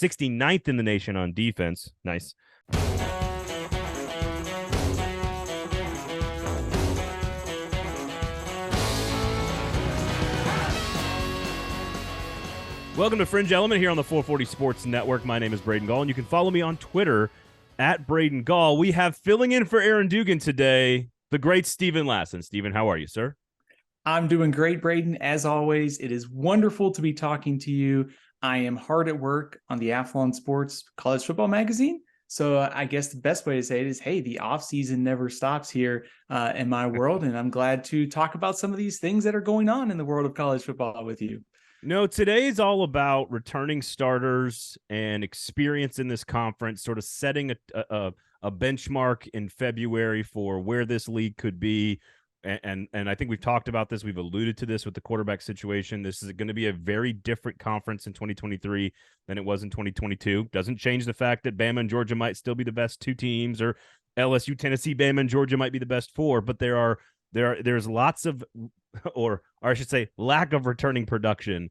69th in the nation on defense. Nice. Welcome to Fringe Element here on the 440 Sports Network. My name is Braden Gall, and you can follow me on Twitter at Braden Gall. We have filling in for Aaron Dugan today, the great Stephen Lassan. Stephen, how are you, sir? I'm doing great, Braden. As always, it is wonderful to be talking to you. I am hard at work on the Athlon Sports College Football Magazine. So I guess the best way to say it is, hey, the offseason never stops here in my world. And I'm glad to talk about some of these things that are going on in the world of college football with you. No, today is all about returning starters and experience in this conference, sort of setting a benchmark in February for where this league could be. And I think we've talked about this. We've alluded to this with the quarterback situation. This is going to be a very different conference in 2023 than it was in 2022. Doesn't change the fact that Bama and Georgia might still be the best two teams, or LSU, Tennessee, Bama, and Georgia might be the best four, but there's lots of, or I should say, lack of returning production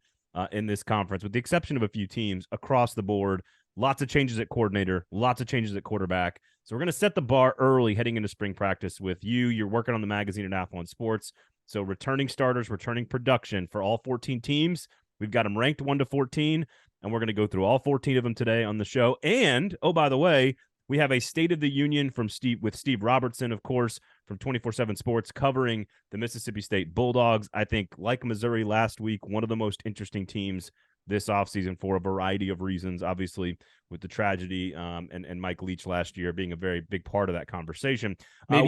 in this conference, with the exception of a few teams across the board. Lots of changes at coordinator, lots of changes at quarterback. So we're going to set the bar early heading into spring practice with you. You're working on the magazine at Athlon Sports. So returning starters, returning production for all 14 teams. We've got them ranked 1 to 14, and we're going to go through all 14 of them today on the show. And, oh, by the way, we have a State of the Union from Steve Robertson, of course, from 24/7 Sports, covering the Mississippi State Bulldogs. I think, like Missouri last week, one of the most interesting teams this offseason for a variety of reasons, obviously with the tragedy and Mike Leach last year being a very big part of that conversation. Maybe I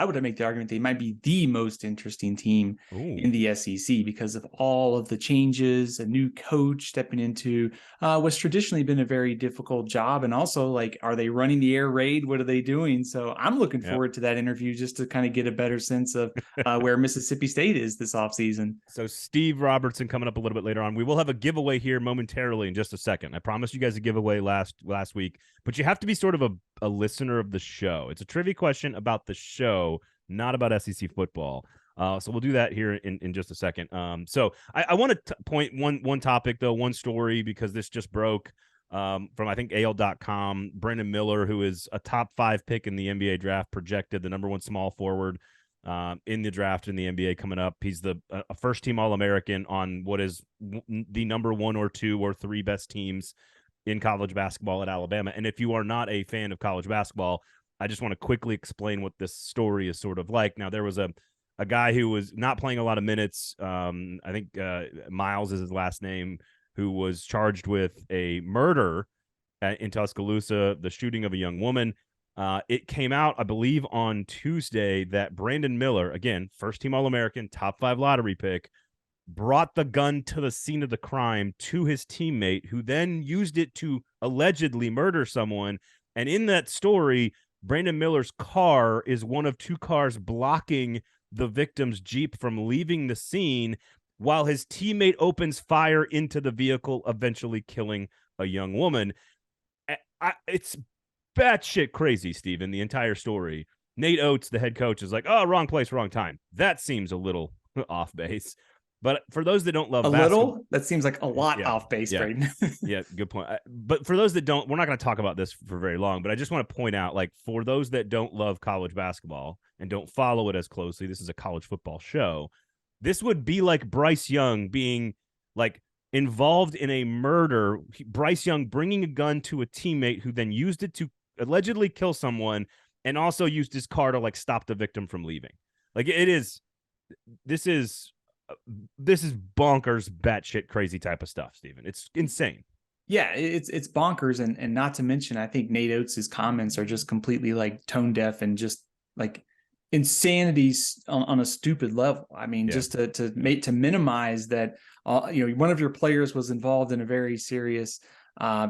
would make the argument they might be the most interesting team in the SEC because of all of the changes, a new coach stepping into what's traditionally been a very difficult job. And also, like, are they running the air raid? What are they doing? So I'm looking forward to that interview just to kind of get a better sense of where Mississippi State is this offseason. So Steve Robertson coming up a little bit later on. We will have a giveaway here momentarily in just a second. I promised you guys a giveaway last week, but you have to be sort of a listener of the show. It's a trivia question about the show, not about SEC football. So we'll do that here in just a second. So I want to point one topic, though, one story, because this just broke from, I think, AL.com. Brandon Miller, who is a top 5 pick in the NBA draft, projected the number 1 small forward in the draft in the NBA coming up. He's a first-team All-American on what is the number 1 or 2 or 3 best teams in college basketball at Alabama. And if you are not a fan of college basketball, I just want to quickly explain what this story is sort of like. Now, there was a guy who was not playing a lot of minutes. I think Miles is his last name, who was charged with a murder in Tuscaloosa, the shooting of a young woman. It came out, I believe, on Tuesday that Brandon Miller, again, first-team All-American, top 5 lottery pick, brought the gun to the scene of the crime to his teammate, who then used it to allegedly murder someone. And in that story, Brandon Miller's car is one of 2 cars blocking the victim's Jeep from leaving the scene, while his teammate opens fire into the vehicle, eventually killing a young woman. It's batshit crazy, Steven, the entire story. Nate Oates, the head coach, is like, oh, wrong place, wrong time. That seems a little off base. But for those that don't love basketball, that seems like a lot off base, Braden. Yeah, good point. But for those that don't, we're not going to talk about this for very long, but I just want to point out, like, for those that don't love college basketball and don't follow it as closely, this is a college football show. This would be like Bryce Young being, like, involved in a murder. Bryce Young bringing a gun to a teammate who then used it to allegedly kill someone, and also used his car to, like, stop the victim from leaving. Like, this is bonkers, batshit crazy type of stuff, Steven. It's insane. Yeah, it's bonkers, and not to mention, I think Nate Oates' comments are just completely, like, tone deaf and just, like, insanity on a stupid level. I mean, just to minimize that, one of your players was involved in a very serious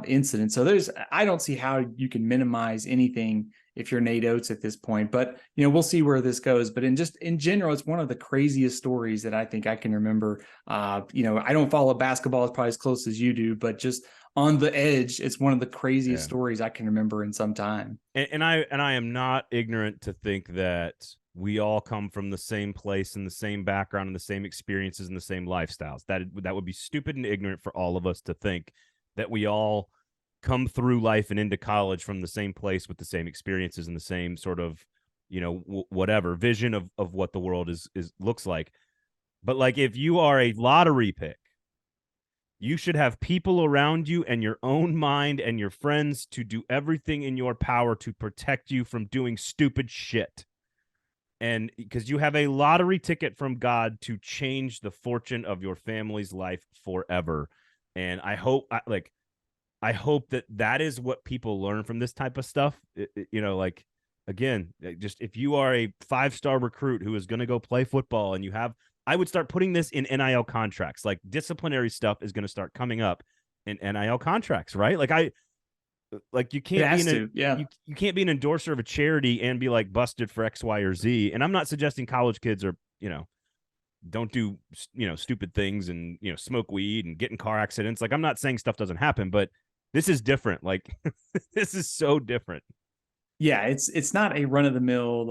incident. So I don't see how you can minimize anything if you're Nate Oates at this point, but we'll see where this goes. But in general, it's one of the craziest stories that I think I can remember. I don't follow basketball as probably as close as you do, but just on the edge, it's one of the craziest stories I can remember in some time. And I am not ignorant to think that we all come from the same place and the same background and the same experiences and the same lifestyles. That would be stupid and ignorant for all of us to think that we all come through life and into college from the same place with the same experiences and the same sort of, whatever vision of what the world is looks like. But like, if you are a lottery pick, you should have people around you and your own mind and your friends to do everything in your power to protect you from doing stupid shit. And because you have a lottery ticket from God to change the fortune of your family's life forever. And I hope that is what people learn from this type of stuff. Like, again, just if you are a 5-star recruit who is going to go play football and I would start putting this in NIL contracts. Like, disciplinary stuff is going to start coming up in NIL contracts, right? You can't you can't be an endorser of a charity and be like busted for X, Y, or Z. And I'm not suggesting college kids are, don't do, stupid things and, smoke weed and get in car accidents. Like, I'm not saying stuff doesn't happen, but this is different. Like, this is so different. Yeah, it's not a run of the mill,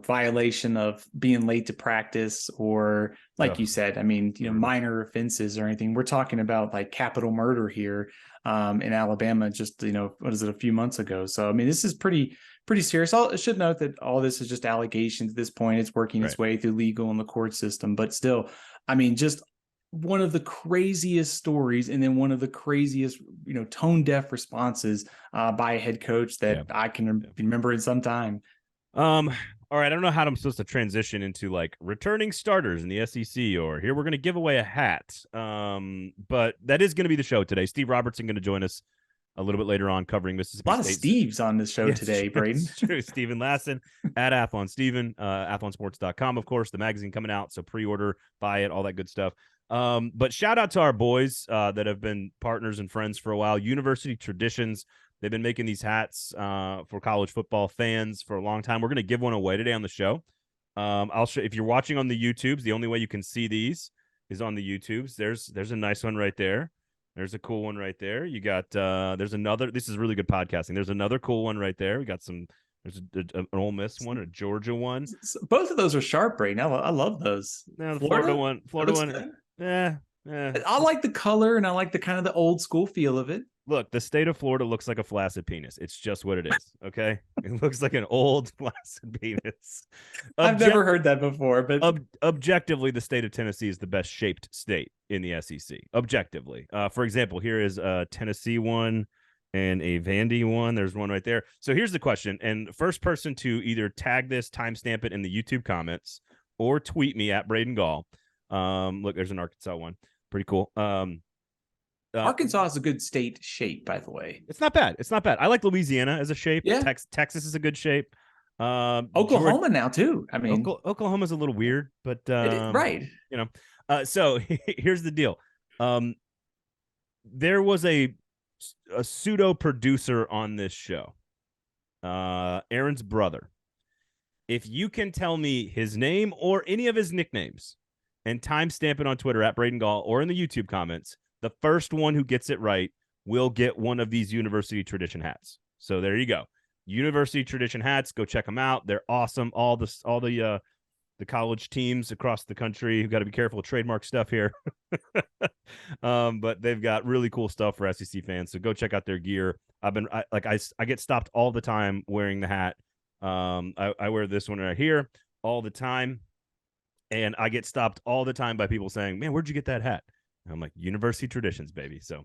violation of being late to practice or, like you said, I mean, minor offenses or anything. We're talking about like capital murder here in Alabama, just, what is it, a few months ago. So, I mean, this is pretty serious. I should note that all this is just allegations at this point. It's working its way through legal and the court system, but still, I mean, just one of the craziest stories, and then one of the craziest, tone deaf responses by a head coach that I can remember in some time. All right, I don't know how I'm supposed to transition into like returning starters in the SEC, or here we're going to give away a hat. But that is going to be the show today. Steve Robertson going to join us a little bit later on, covering Mississippi State. A lot of Steves on this show today, Braden. It's true. Steven Lassan at Athlon Steven, athlonsports.com, of course, the magazine coming out. So pre-order, buy it, all that good stuff. But shout out to our boys that have been partners and friends for a while. University Traditions. They've been making these hats for college football fans for a long time. We're going to give one away today on the show. I'll show, if you're watching on the YouTubes, the only way you can see these is on the YouTubes. There's a nice one right there. There's a cool one right there. You got there's another. This is really good podcasting. There's another cool one right there. We got some. There's an Ole Miss one, a Georgia one. So both of those are sharp right now. I love those. Now the Florida one. Yeah. I like the color, and I like the kind of the old school feel of it. Look, the state of Florida looks like a flaccid penis. It's just what it is. Okay. It looks like an old flaccid penis. I've never heard that before, but objectively, the state of Tennessee is the best shaped state in the SEC. Objectively. For example, here is a Tennessee one and a Vandy one. There's one right there. So here's the question. And first person to either tag this, timestamp it in the YouTube comments, or tweet me at Braden Gall. Look, there's an Arkansas one. Pretty cool. Arkansas is a good state shape, by the way. It's not bad. I like Louisiana as a shape. Yeah. Texas is a good shape. Oklahoma now too. I mean, Oklahoma's a little weird, but right. So here's the deal. There was a pseudo producer on this show, Aaron's brother. If you can tell me his name or any of his nicknames and timestamp it on Twitter at Braden Gall or in the YouTube comments, the first one who gets it right will get one of these University Tradition hats. So there you go. University Tradition hats. Go check them out. They're awesome. All the college teams across the country. You've got to be careful of trademark stuff here. But they've got really cool stuff for SEC fans. So go check out their gear. I get stopped all the time wearing the hat. I wear this one right here all the time. And I get stopped all the time by people saying, "Man, where'd you get that hat?" And I'm like, University Traditions, baby. So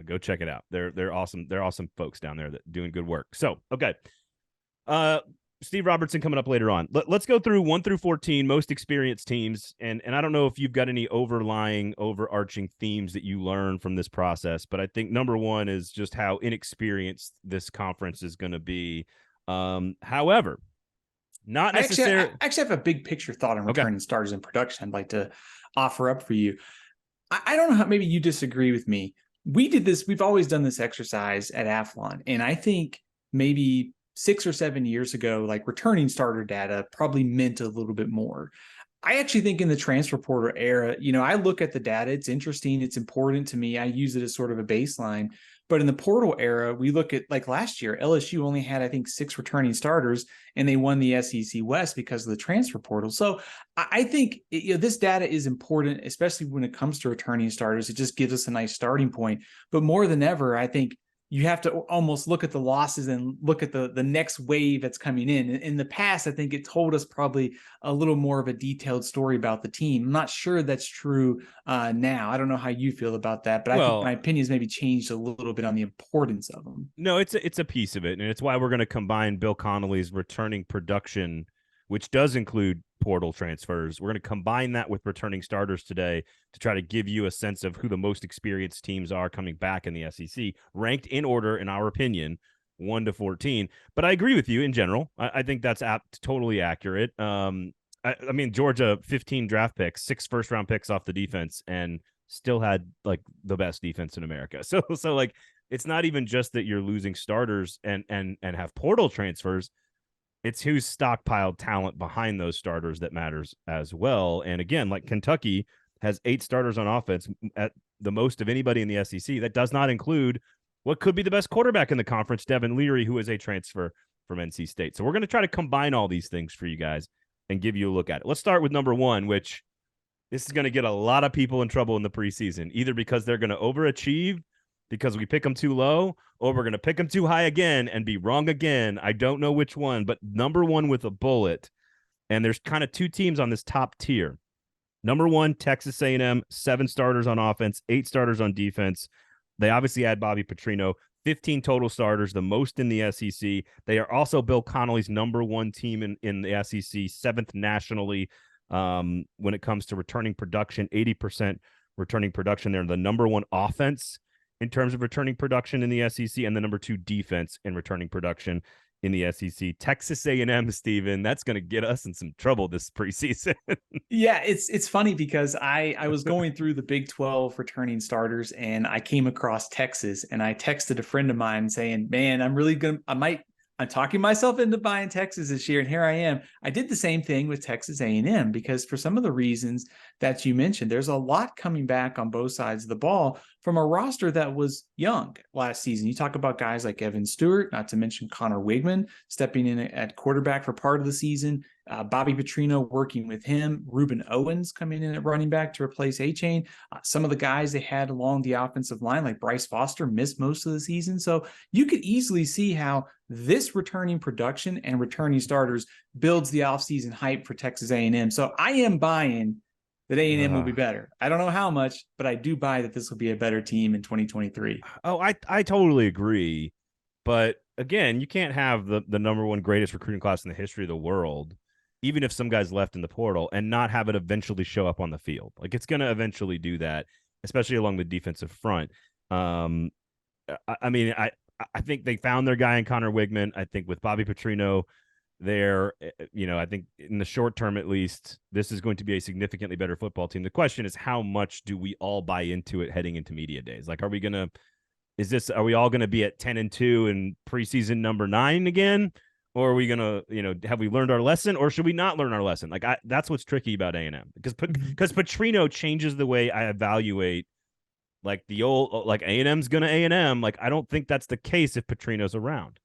go check it out. They're awesome. They're awesome folks down there that doing good work. So, okay. Steve Robertson coming up later on. Let's go through 1 through 14 most experienced teams. And I don't know if you've got any overarching themes that you learn from this process, but I think number one is just how inexperienced this conference is going to be. However, not necessarily. I actually have a big picture thought on returning starters in production I'd like to offer up for you. I don't know how, maybe you disagree with me. We've always done this exercise at Athlon. And I think maybe 6 or 7 years ago, like returning starter data probably meant a little bit more. I actually think in the transfer portal era, I look at the data. It's interesting. It's important to me. I use it as sort of a baseline. But in the portal era, we look at like last year, LSU only had, I think, 6 returning starters, and they won the SEC West because of the transfer portal. So I think this data is important, especially when it comes to returning starters. It just gives us a nice starting point. But more than ever, I think you have to almost look at the losses and look at the next wave that's coming in. In the past, I think it told us probably a little more of a detailed story about the team. I'm not sure that's true now. I don't know how you feel about that, but I think my opinions maybe changed a little bit on the importance of them. No, it's a piece of it, and it's why we're going to combine Bill Connelly's returning production, which does include portal transfers. We're going to combine that with returning starters today to try to give you a sense of who the most experienced teams are coming back in the SEC, ranked in order, in our opinion, 1 to 14. But I agree with you in general. I think that's totally accurate. I mean, Georgia, 15 draft picks, 6 first-round picks off the defense, and still had like the best defense in America. So like, it's not even just that you're losing starters and have portal transfers. It's who's stockpiled talent behind those starters that matters as well. And again, like Kentucky has 8 starters on offense, at the most of anybody in the SEC. That does not include what could be the best quarterback in the conference, Devin Leary, who is a transfer from NC State. So we're going to try to combine all these things for you guys and give you a look at it. Let's start with number 1, which this is going to get a lot of people in trouble in the preseason, either because they're going to overachieve because we pick them too low, or we're going to pick them too high again and be wrong again. I don't know which one, but number 1 with a bullet. And there's kind of 2 teams on this top tier. Number 1, Texas A&M, 7 starters on offense, 8 starters on defense. They obviously had Bobby Petrino, 15 total starters, the most in the SEC. They are also Bill Connelly's number 1 team in the SEC, 7th nationally when it comes to returning production, 80% returning production. They're the number 1 offense in terms of returning production in the SEC, and the number 2 defense in returning production in the SEC. Texas A&M, Steven, that's going to get us in some trouble this preseason. Yeah, it's funny because I was going through the Big 12 returning starters, and I came across Texas, and I texted a friend of mine saying, man, I'm talking myself into buying Texas this year, and here I am. I did the same thing with Texas A&M because for some of the reasons that you mentioned, there's a lot coming back on both sides of the ball from a roster that was young last season. You talk about guys like Evan Stewart, not to mention Connor Wigman stepping in at quarterback for part of the season, Bobby Petrino working with him, Reuben Owens coming in at running back to replace A-Chain. Some of the guys they had along the offensive line, like Bryce Foster, missed most of the season. So you could easily see how this returning production and returning starters builds the offseason hype for Texas A&M. So I am buying that A&M will be better. I don't know how much, but I do buy that this will be a better team in 2023. Oh, I totally agree. But again, you can't have the number 1 greatest recruiting class in the history of the world, even if some guys left in the portal, and not have it eventually show up on the field. Like, it's going to eventually do that, especially along the defensive front. I mean, I think they found their guy in Connor Wigman. I think with Bobby Petrino there, I think in the short term, at least, this is going to be a significantly better football team. The question is, how much do we all buy into it heading into media days? Like, are we all going to be at 10-2 and preseason number 9 again? Or are we going to, have we learned our lesson, or should we not learn our lesson? Like, that's what's tricky about A&M, because Petrino changes the way I evaluate, like, the old, like, A&M's going to A&M. Like, I don't think that's the case if Petrino's around.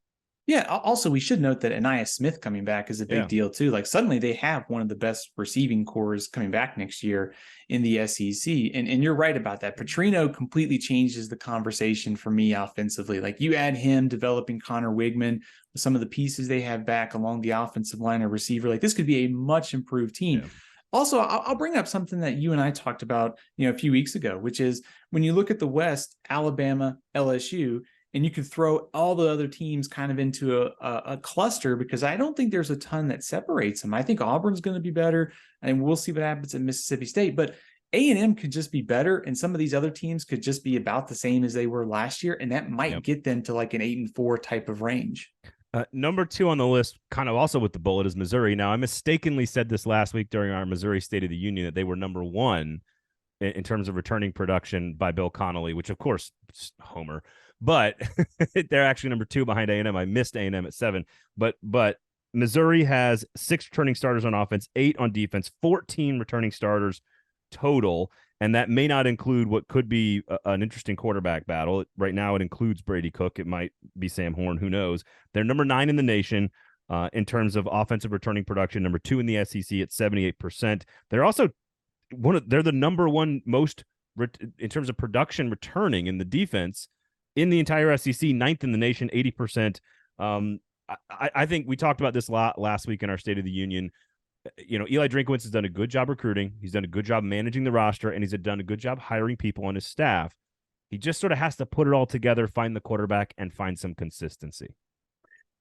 Yeah. Also, we should note that Anaya Smith coming back is a big deal too. Like, suddenly they have one of the best receiving cores coming back next year in the SEC. And you're right about that. Petrino completely changes the conversation for me offensively. Like, you add him developing Connor Wigman with some of the pieces they have back along the offensive line or receiver, like, this could be a much improved team. Yeah. Also, I'll bring up something that you and I talked about, a few weeks ago, which is when you look at the West, Alabama, LSU, and you could throw all the other teams kind of into a cluster, because I don't think there's a ton that separates them. I think Auburn's going to be better, and we'll see what happens at Mississippi State. But A&M could just be better, and some of these other teams could just be about the same as they were last year, and that might get them to like an 8-4 type of range. Number 2 on the list, kind of also with the bullet, is Missouri. Now, I mistakenly said this last week during our Missouri State of the Union that they were number 1 in terms of returning production by Bill Connelly, which, of course, homer. But they're actually number 2 behind A&M. I missed A&M at 7. But Missouri has 6 returning starters on offense, 8 on defense, 14 returning starters total. And that may not include what could be an interesting quarterback battle. Right now, it includes Brady Cook. It might be Sam Horn. Who knows? They're number 9 in the nation in terms of offensive returning production, number 2 in the SEC at 78%. They're also they're the number 1 most in terms of production returning in the defense in the entire SEC, 9th in the nation, 80%. I think we talked about this a lot last week in our State of the Union. Eli Drinkwitz has done a good job recruiting. He's done a good job managing the roster, and he's done a good job hiring people on his staff. He just sort of has to put it all together, find the quarterback, and find some consistency.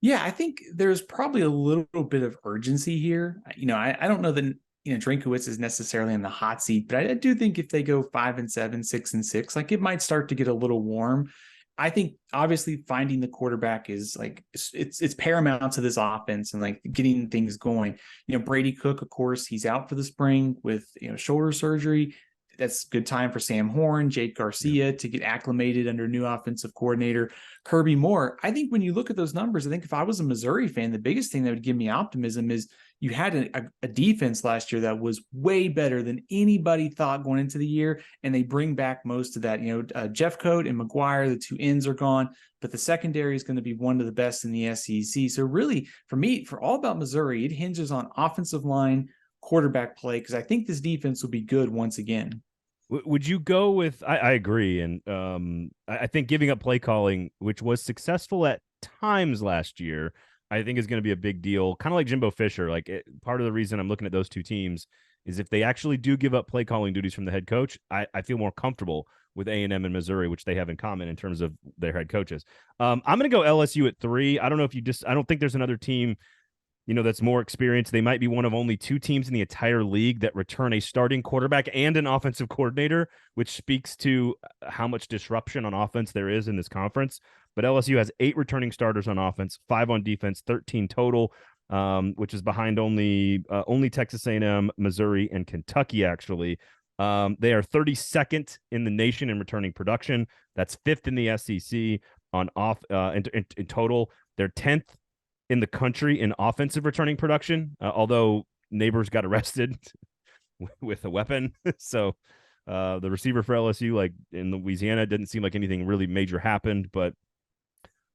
Yeah, I think there's probably a little bit of urgency here. I don't know that Drinkwitz is necessarily in the hot seat, but I do think if they go 5-7, 6-6, like it might start to get a little warm. I think obviously finding the quarterback is like it's paramount to this offense and like getting things going. Brady Cook, of course, he's out for the spring with shoulder surgery. That's a good time for Sam Horn, Jake Garcia to get acclimated under new offensive coordinator Kirby Moore. I think when you look at those numbers, I think if I was a Missouri fan, the biggest thing that would give me optimism is you had a defense last year that was way better than anybody thought going into the year, and they bring back most of that. Jeffcoat and McGuire, the 2 ends are gone, but the secondary is going to be one of the best in the SEC. So really, for me, for all about Missouri, it hinges on offensive line, quarterback play, because I think this defense will be good once again. Would you go with? I agree, and I think giving up play calling, which was successful at times last year, I think is going to be a big deal. Kind of like Jimbo Fisher. Part of the reason I'm looking at those 2 teams is if they actually do give up play calling duties from the head coach, I feel more comfortable with A&M and Missouri, which they have in common in terms of their head coaches. I'm going to go LSU at 3. I don't know if I don't think there's another team that's more experienced. They might be one of only 2 teams in the entire league that return a starting quarterback and an offensive coordinator, which speaks to how much disruption on offense there is in this conference. But LSU has 8 returning starters on offense, 5 on defense, 13 total, which is behind only Texas A&M, Missouri, and Kentucky, actually. They are 32nd in the nation in returning production. That's 5th in the SEC in total. They're 10th in the country in offensive returning production, although Neighbors got arrested with a weapon. So the receiver for LSU, like in Louisiana, didn't seem like anything really major happened, but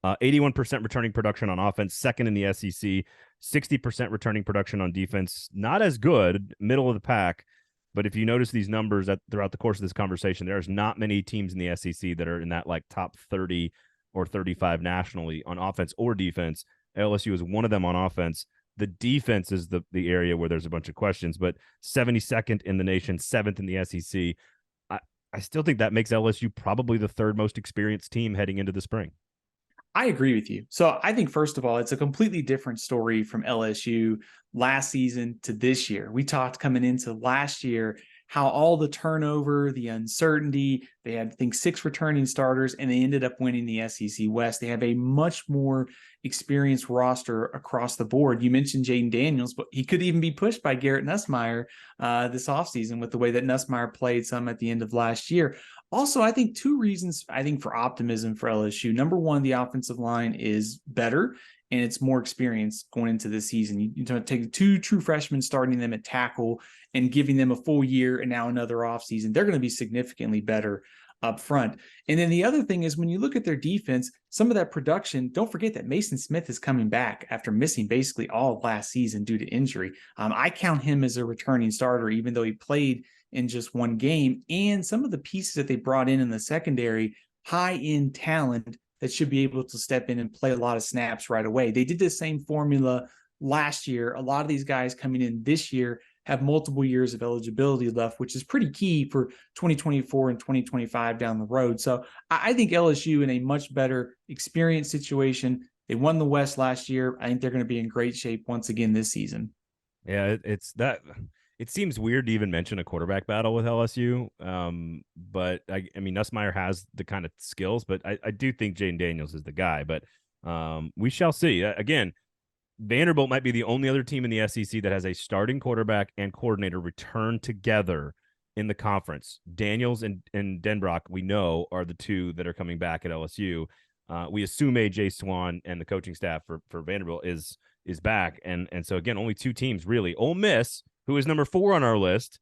81% returning production on offense, 2nd in the SEC, 60% returning production on defense. Not as good, middle of the pack. But if you notice these numbers throughout the course of this conversation, there's not many teams in the SEC that are in that like top 30 or 35 nationally on offense or defense. LSU is one of them on offense. The defense is the area where there's a bunch of questions, but 72nd in the nation, 7th in the SEC. I still think that makes LSU probably the 3rd most experienced team heading into the spring. I agree with you. So I think, first of all, it's a completely different story from LSU last season to this year. We talked coming into last year how all the turnover, the uncertainty, they had, I think, 6 returning starters, and they ended up winning the SEC West. They have a much more experienced roster across the board. You mentioned Jaden Daniels, but he could even be pushed by Garrett Nussmeier this offseason with the way that Nussmeier played some at the end of last year. Also, I think 2 reasons, for optimism for LSU. Number 1, the offensive line is better and it's more experience going into this season. You take 2 true freshmen, starting them at tackle and giving them a full year and now another offseason. They're going to be significantly better up front. And then the other thing is when you look at their defense, some of that production, don't forget that Mason Smith is coming back after missing basically all of last season due to injury. I count him as a returning starter, even though he played in just 1 game. And some of the pieces that they brought in the secondary, high-end talent that should be able to step in and play a lot of snaps right away. They did the same formula last year. A lot of these guys coming in this year have multiple years of eligibility left, which is pretty key for 2024 and 2025 down the road. So I think LSU in a much better experience situation. They won the West last year. I think they're going to be in great shape once again this season. Yeah, it seems weird to even mention a quarterback battle with LSU. But I mean, Nussmeier has the kind of skills, but I do think Jaden Daniels is the guy. But we shall see. Again, Vanderbilt might be the only other team in the SEC that has a starting quarterback and coordinator return together in the conference. Daniels and Denbrock, we know, are the 2 that are coming back at LSU. We assume AJ Swan and the coaching staff for Vanderbilt is is back. And so again, only 2 teams really. Ole Miss, who is number 4 on our list,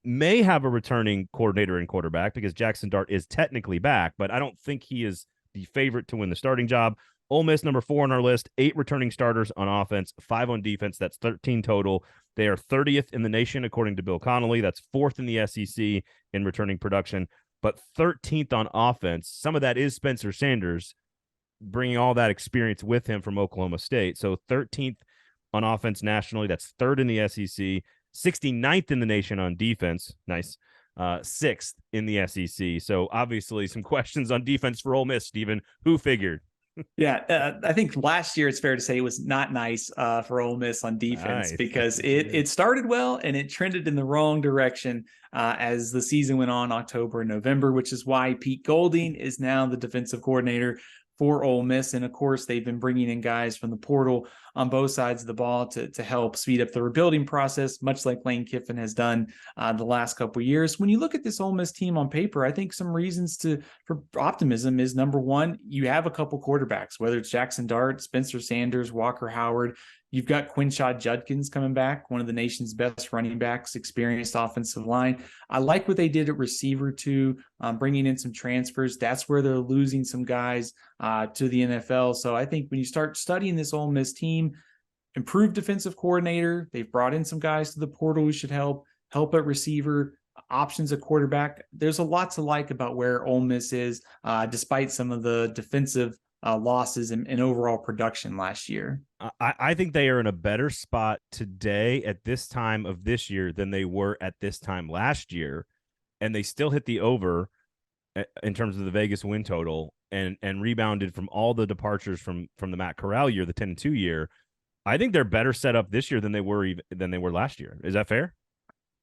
may have a returning coordinator and quarterback because Jackson Dart is technically back, but I don't think he is the favorite to win the starting job. Ole Miss, number 4 on our list, 8 returning starters on offense, 5 on defense. That's 13 total. They are 30th in the nation, according to Bill Connelly. That's 4th in the SEC in returning production, but 13th on offense. Some of that is Spencer Sanders, bringing all that experience with him from Oklahoma State. So 13th on offense nationally. That's 3rd in the SEC, 69th in the nation on defense. Nice. 6th in the SEC. So obviously some questions on defense for Ole Miss, Stephen. Who figured? Yeah, I think last year it's fair to say it was not nice for Ole Miss on defense because it started well and it trended in the wrong direction as the season went on, October and November, which is why Pete Golding is now the defensive coordinator for Ole Miss. And of course, they've been bringing in guys from the portal on both sides of the ball to help speed up the rebuilding process, much like Lane Kiffin has done the last couple of years. When you look at this Ole Miss team on paper, I think some reasons for optimism is, number one, you have a couple quarterbacks, whether it's Jackson Dart, Spencer Sanders, Walker Howard. You've got Quinshad Judkins coming back, one of the nation's best running backs, experienced offensive line. I like what they did at receiver too, bringing in some transfers. That's where they're losing some guys to the NFL. So I think when you start studying this Ole Miss team, improved defensive coordinator, they've brought in some guys to the portal who should help at receiver, options at quarterback. There's a lot to like about where Ole Miss is, despite some of the defensive losses and overall production last year. I think they are in a better spot today at this time of this year than they were at this time last year, and they still hit the over in terms of the Vegas win total and rebounded from all the departures from the Matt Corral year, the 10-2 year. I think they're better set up this year than they were last year. Is that fair?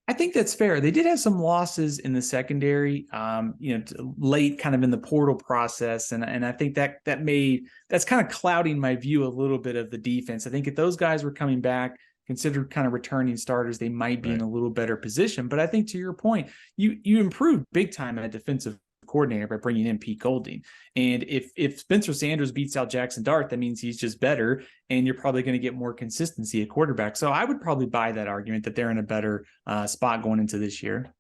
I think that's fair. They did have some losses in the secondary, late kind of in the portal process. And I think that's kind of clouding my view a little bit of the defense. I think if those guys were coming back, considered kind of returning starters, they might be in a little better position. But I think to your point, you improved big time at defensive coordinator by bringing in Pete Golding. And if Spencer Sanders beats out Jackson Dart, that means he's just better, and you're probably going to get more consistency at quarterback. So I would probably buy that argument that they're in a better spot going into this year.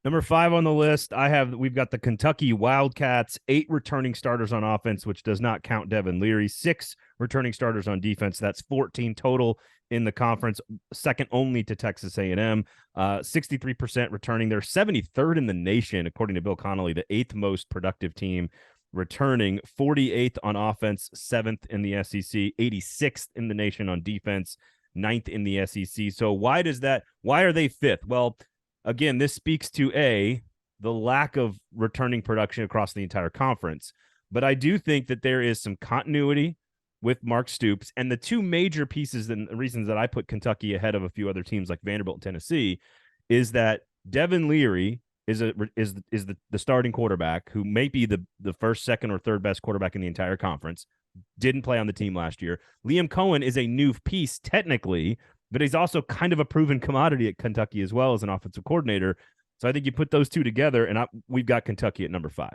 Number 5 on the list, we've got the Kentucky Wildcats, 8 returning starters on offense, which does not count Devin Leary, 6 returning starters on defense. That's 14 total in the conference, second only to Texas A&M, 63% returning. They're 73rd in the nation, according to Bill Connelly, the 8th most productive team returning, 48th on offense, 7th in the SEC, 86th in the nation on defense, 9th in the SEC. So why are they 5th? Well, again, this speaks to the lack of returning production across the entire conference. But I do think that there is some continuity with Mark Stoops, and the 2 major pieces and the reasons that I put Kentucky ahead of a few other teams like Vanderbilt and Tennessee is that Devin Leary is the starting quarterback, who may be the first, second, or third best quarterback in the entire conference. Didn't play on the team last year. Liam Cohen is a new piece technically, but he's also kind of a proven commodity at Kentucky as well as an offensive coordinator. So I think you put those 2 together, and we've got Kentucky at number 5.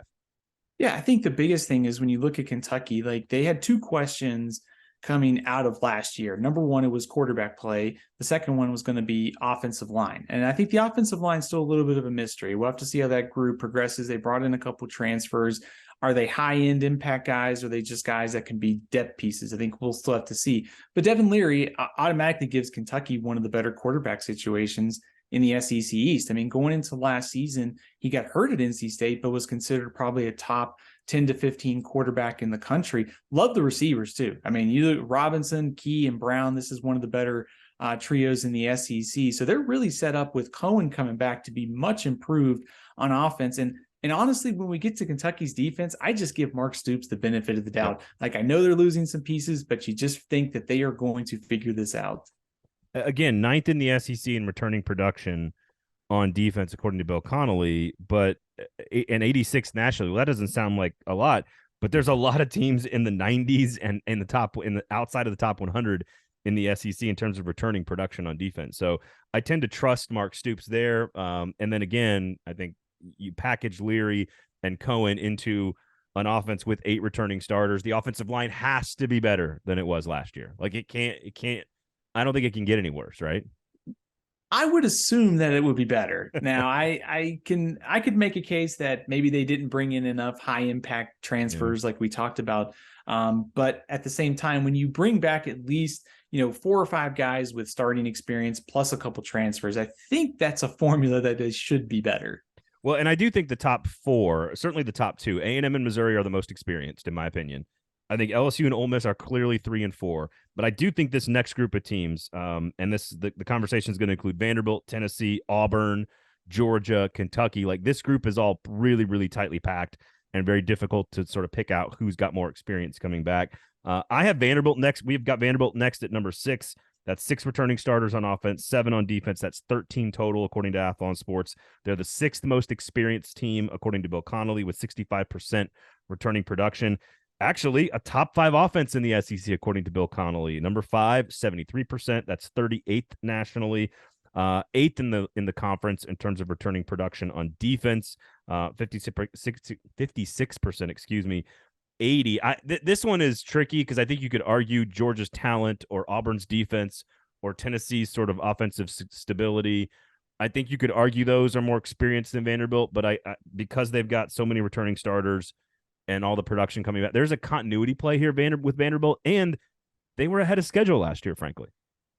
Yeah, I think the biggest thing is when you look at Kentucky, like they had 2 questions coming out of last year. Number one, it was quarterback play. The second one was going to be offensive line. And I think the offensive line is still a little bit of a mystery. We'll have to see how that group progresses. They brought in a couple transfers. Are they high-end impact guys? Or are they just guys that can be depth pieces? I think we'll still have to see. But Devin Leary automatically gives Kentucky one of the better quarterback situations in the SEC East. I mean, going into last season, he got hurt at NC State, but was considered probably a top 10 to 15 quarterback in the country. Love the receivers too. I mean, you look Robinson, Key, and Brown. This is one of the better trios in the SEC. So they're really set up with Cohen coming back to be much improved on offense. And honestly, when we get to Kentucky's defense, I just give Mark Stoops the benefit of the doubt. Like, I know they're losing some pieces, but you just think that they are going to figure this out. Again, 9th in the SEC in returning production on defense, according to Bill Connelly, but an 86th nationally. Well, that doesn't sound like a lot, but there's a lot of teams in the 90s and in the outside of the top 100 in the SEC in terms of returning production on defense. So I tend to trust Mark Stoops there. And then again, I think you package Leary and Cohen into an offense with 8 returning starters. The offensive line has to be better than it was last year. Like it can't, I don't think it can get any worse, right? I would assume that it would be better. Now, I could make a case that maybe they didn't bring in enough high impact transfers like we talked about. But at the same time, when you bring back at least 4 or 5 guys with starting experience plus a couple transfers, I think that's a formula that it should be better. Well, and I do think the top 4, certainly the top 2, A&M and Missouri are the most experienced, in my opinion. I think LSU and Ole Miss are clearly 3 and 4, but I do think this next group of teams, and the conversation is going to include Vanderbilt, Tennessee, Auburn, Georgia, Kentucky. Like this group is all really, really tightly packed and very difficult to sort of pick out who's got more experience coming back. I have Vanderbilt next. We've got Vanderbilt next at number 6. That's 6 returning starters on offense, 7 on defense. That's 13 total, according to Athlon Sports. They're the 6th most experienced team, according to Bill Connelly, with 65% returning production. Actually, a top 5 offense in the SEC, according to Bill Connelly. Number 5, 73%. That's 38th nationally. 8th in the conference in terms of returning production on defense. 56%, excuse me. 80. This one is tricky because I think you could argue Georgia's talent or Auburn's defense or Tennessee's sort of offensive stability. I think you could argue those are more experienced than Vanderbilt, but I because they've got so many returning starters and all the production coming back, there's a continuity play here with Vanderbilt, and they were ahead of schedule last year, frankly.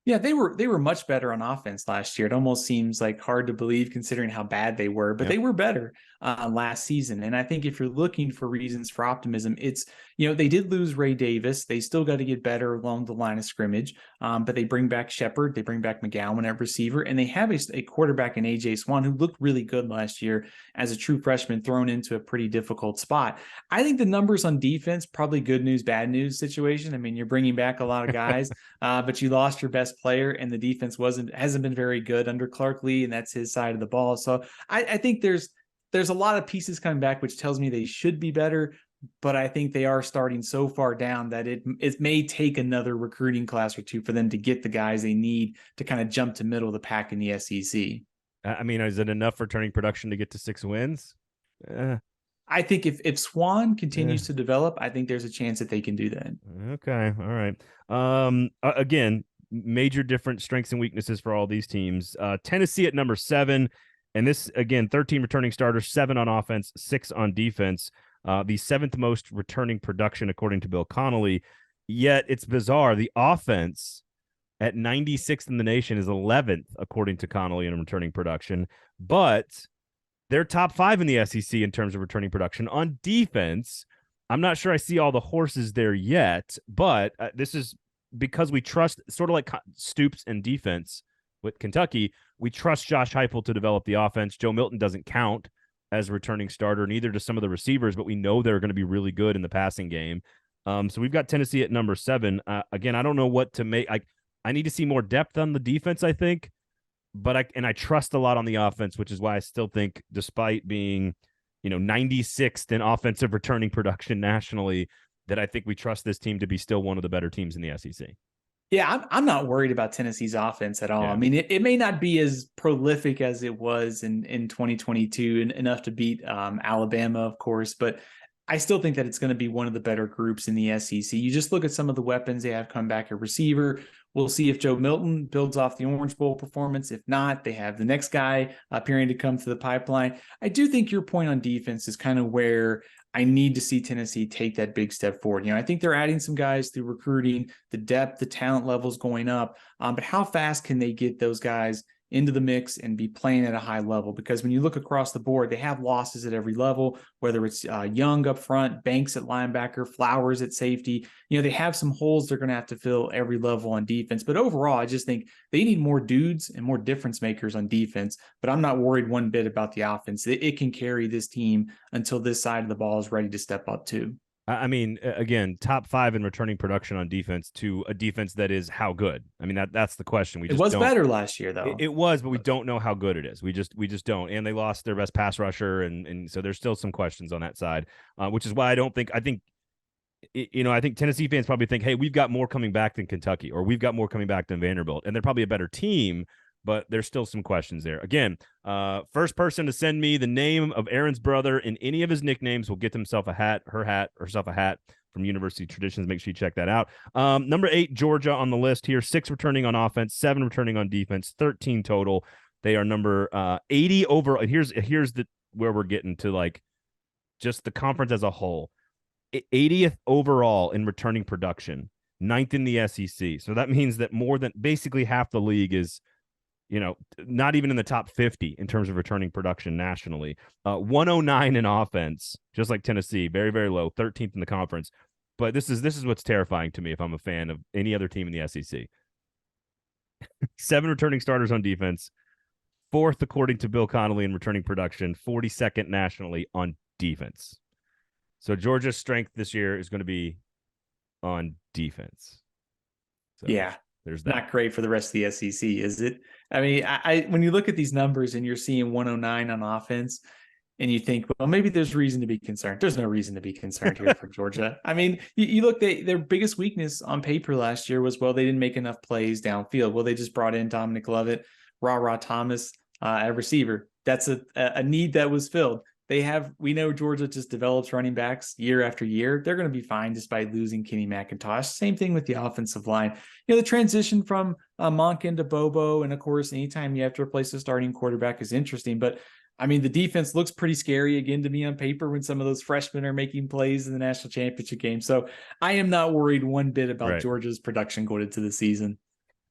Yeah, they were much better on offense last year. It almost seems like hard to believe considering how bad they were, but they were better last season. And I think if you're looking for reasons for optimism, it's, they did lose Ray Davis. They still got to get better along the line of scrimmage, but they bring back Shepard, they bring back McGowan at receiver, and they have a quarterback in A.J. Swan who looked really good last year as a true freshman thrown into a pretty difficult spot. I think the numbers on defense, probably good news, bad news situation. I mean, you're bringing back a lot of guys, but you lost your best player, and the defense hasn't been very good under Clark Lee, and that's his side of the ball. So I think there's a lot of pieces coming back, which tells me they should be better, but I think they are starting so far down that it may take another recruiting class or 2 for them to get the guys they need to kind of jump to middle of the pack in the SEC. I mean, is it enough returning production to get to 6 wins? I think if Swan continues to develop, I think there's a chance that they can do that. Okay. All right. Again, major different strengths and weaknesses for all these teams. Tennessee at number 7, and this, again, 13 returning starters, 7 on offense, 6 on defense. The 7th most returning production, according to Bill Connelly. Yet it's bizarre. The offense at 96th in the nation is 11th, according to Connelly, in returning production. But they're top 5 in the SEC in terms of returning production. On defense, I'm not sure I see all the horses there yet, but this is because we trust, sort of like Stoops and defense with Kentucky, we trust Josh Heupel to develop the offense. Joe Milton doesn't count as a returning starter, neither do some of the receivers, but we know they're going to be really good in the passing game. So we've got Tennessee at number 7. Again, I don't know what to make. I need to see more depth on the defense, I think, but I trust a lot on the offense, which is why I still think, despite being, 96th in offensive returning production nationally, that I think we trust this team to be still one of the better teams in the SEC. Yeah, I'm not worried about Tennessee's offense at all. Yeah. I mean, it may not be as prolific as it was in 2022 and enough to beat Alabama, of course, but I still think that it's going to be one of the better groups in the SEC. You just look at some of the weapons they have come back at receiver. We'll see if Joe Milton builds off the Orange Bowl performance. If not, they have the next guy appearing to come through the pipeline. I do think your point on defense is kind of where I need to see Tennessee take that big step forward. I think they're adding some guys through recruiting, the depth, the talent levels going up. But how fast can they get those guys into the mix and be playing at a high level? Because when you look across the board, they have losses at every level, whether it's Young up front, Banks at linebacker, Flowers at safety. They have some holes they're going to have to fill every level on defense. But overall, I just think they need more dudes and more difference makers on defense. But I'm not worried one bit about the offense. It can carry this team until this side of the ball is ready to step up too. I mean, again, top 5 in returning production on defense to a defense that is how good? I mean, that's the question. It was better last year, though. It was, but we don't know how good it is. We just don't. And they lost their best pass rusher, and so there's still some questions on that side, which is why I think Tennessee fans probably think, hey, we've got more coming back than Kentucky, or we've got more coming back than Vanderbilt, and they're probably a better team. but there's still some questions there. Again, first person to send me the name of Aaron's brother in any of his nicknames will get himself a hat, herself a hat from University Traditions. Make sure you check that out. Number 8, Georgia on the list here. 6 returning on offense, 7 returning on defense, 13 total. They are number 80 over. Here's where we're getting to, like, just the conference as a whole. 80th overall in returning production, 9th in the SEC. So that means that more than basically half the league is, not even in the top 50 in terms of returning production nationally. 109 in offense, just like Tennessee, very, very low, 13th in the conference. But this is what's terrifying to me if I'm a fan of any other team in the SEC. 7 returning starters on defense, 4th according to Bill Connelly in returning production, 42nd nationally on defense. So Georgia's strength this year is going to be on defense. So yeah, there's that. Not great for the rest of the SEC, is it? I mean, I when you look at these numbers and you're seeing 109 on offense, and you think, well, maybe there's reason to be concerned. There's no reason to be concerned here for Georgia. I mean, you look, their biggest weakness on paper last year was, well, they didn't make enough plays downfield. Well, they just brought in Dominic Lovett, Thomas at receiver. That's a need that was filled. We know Georgia just develops running backs year after year. They're going to be fine despite losing Kenny McIntosh. Same thing with the offensive line. The transition from Monken to Bobo, and of course, anytime you have to replace a starting quarterback is interesting. But I mean, the defense looks pretty scary again to me on paper when some of those freshmen are making plays in the national championship game. So I am not worried one bit about Georgia's production going into the season.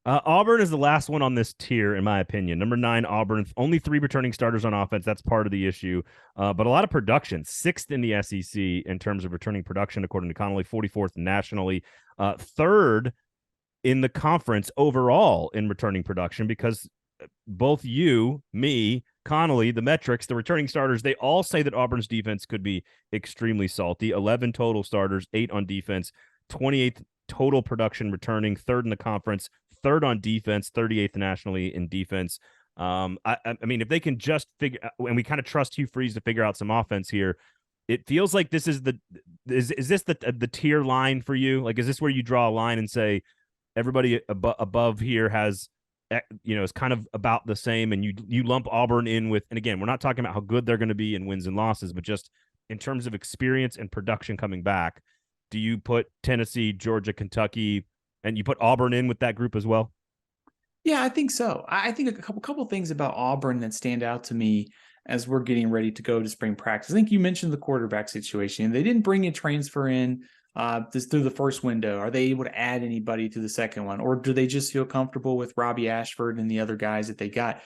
Auburn is the last one on this tier, in my opinion. Number 9, Auburn. Only 3 returning starters on offense. That's part of the issue. But a lot of production. 6th in the SEC in terms of returning production, according to Connelly. 44th nationally. 3rd in the conference overall in returning production, because both you, me, Connelly, the metrics, the returning starters, they all say that Auburn's defense could be extremely salty. 11 total starters, 8 on defense, 28th total production returning, 3rd in the conference, 3rd on defense, 38th nationally in defense. I mean, if they can just figure, and we kind of trust Hugh Freeze to figure out some offense here, it feels like this is is this the tier line for you? Like, is this where you draw a line and say everybody above here has, is kind of about the same, and you lump Auburn in with, and again, we're not talking about how good they're going to be in wins and losses, but just in terms of experience and production coming back, do you put Tennessee, Georgia, Kentucky, and you put Auburn in with that group as well? Yeah, I think so. I think a couple things about Auburn that stand out to me as we're getting ready to go to spring practice. I think you mentioned the quarterback situation. They didn't bring a transfer in through the first window. Are they able to add anybody to the second one? Or do they just feel comfortable with Robbie Ashford and the other guys that they got?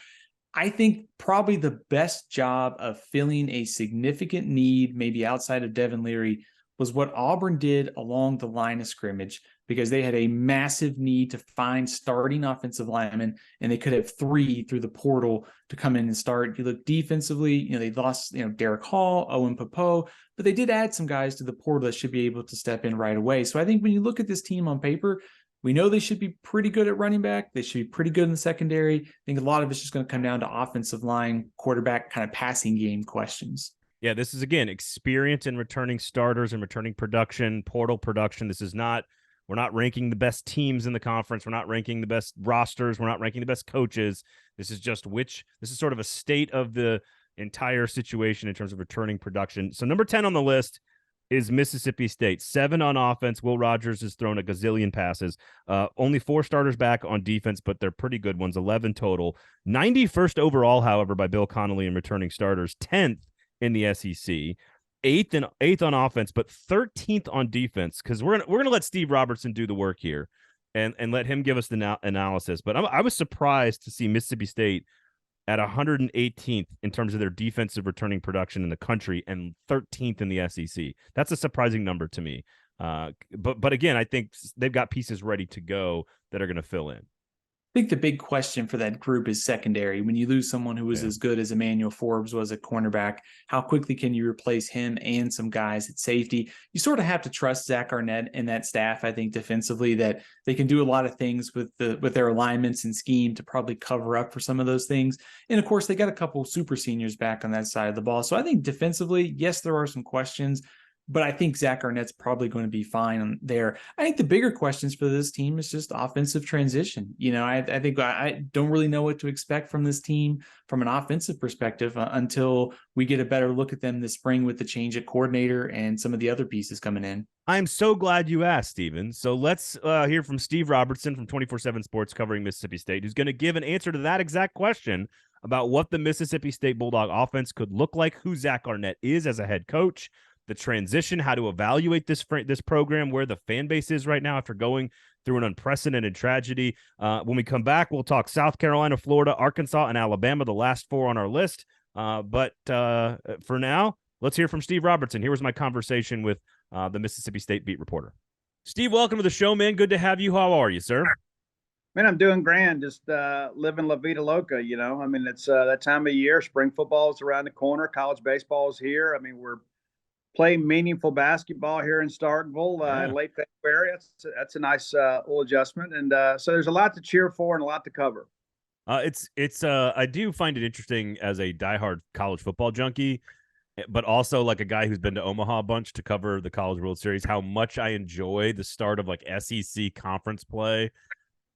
I think probably the best job of filling a significant need, maybe outside of Devin Leary, was what Auburn did along the line of scrimmage, because they had a massive need to find starting offensive linemen, and they could have 3 through the portal to come in and start. You look defensively, they lost, Derek Hall, Owen Popo, but they did add some guys to the portal that should be able to step in right away. So I think when you look at this team on paper, we know they should be pretty good at running back. They should be pretty good in the secondary. I think a lot of it's just going to come down to offensive line, quarterback, kind of passing game questions. Yeah, this is, again, experience in returning starters and returning production, portal production. This is not, we're not ranking the best teams in the conference. We're not ranking the best rosters. We're not ranking the best coaches. This is just this is sort of a state of the entire situation in terms of returning production. So number 10 on the list is Mississippi State. 7 on offense. Will Rogers has thrown a gazillion passes. Only 4 starters back on defense, but they're pretty good ones. 11 total. 91st overall, however, by Bill Connelly in returning starters. 10th in the SEC, 8th on offense, but 13th on defense, because we're gonna let Steve Robertson do the work here, and let him give us the analysis. But I was surprised to see Mississippi State at 118th in terms of their defensive returning production in the country, and 13th in the SEC. That's a surprising number to me. But again, I think they've got pieces ready to go that are going to fill in. I think the big question for that group is secondary. When you lose someone who was as good as Emmanuel Forbes was at cornerback, how quickly can you replace him and some guys at safety? You sort of have to trust Zach Arnett and that staff, I think, defensively, that they can do a lot of things with their alignments and scheme to probably cover up for some of those things. And of course, they got a couple super seniors back on that side of the ball. So I think defensively, yes, there are some questions, but I think Zach Arnett's probably going to be fine there. I think the bigger questions for this team is just offensive transition. I think I don't really know what to expect from this team from an offensive perspective until we get a better look at them this spring with the change at coordinator and some of the other pieces coming in. I'm so glad you asked, Steven. So let's hear from Steve Robertson from 24/7 Sports covering Mississippi State, who's going to give an answer to that exact question about what the Mississippi State Bulldog offense could look like, who Zach Arnett is as a head coach, the transition, how to evaluate this program, where the fan base is right now after going through an unprecedented tragedy. When we come back, we'll talk South Carolina, Florida, Arkansas, and Alabama, the last four on our list. But for now, let's hear from Steve Robertson. Here was my conversation with the Mississippi State beat reporter. Steve, welcome to the show, man. Good to have you. How are you, sir? Man, I'm doing grand. Just living La Vida Loca, I mean, it's that time of year. Spring football is around the corner. College baseball is here. I mean, we're playing meaningful basketball here in Starkville in late February. That's a nice little adjustment. And so there's a lot to cheer for and a lot to cover. I do find it interesting as a diehard college football junkie, but also like a guy who's been to Omaha a bunch to cover the College World Series, how much I enjoy the start of like SEC conference play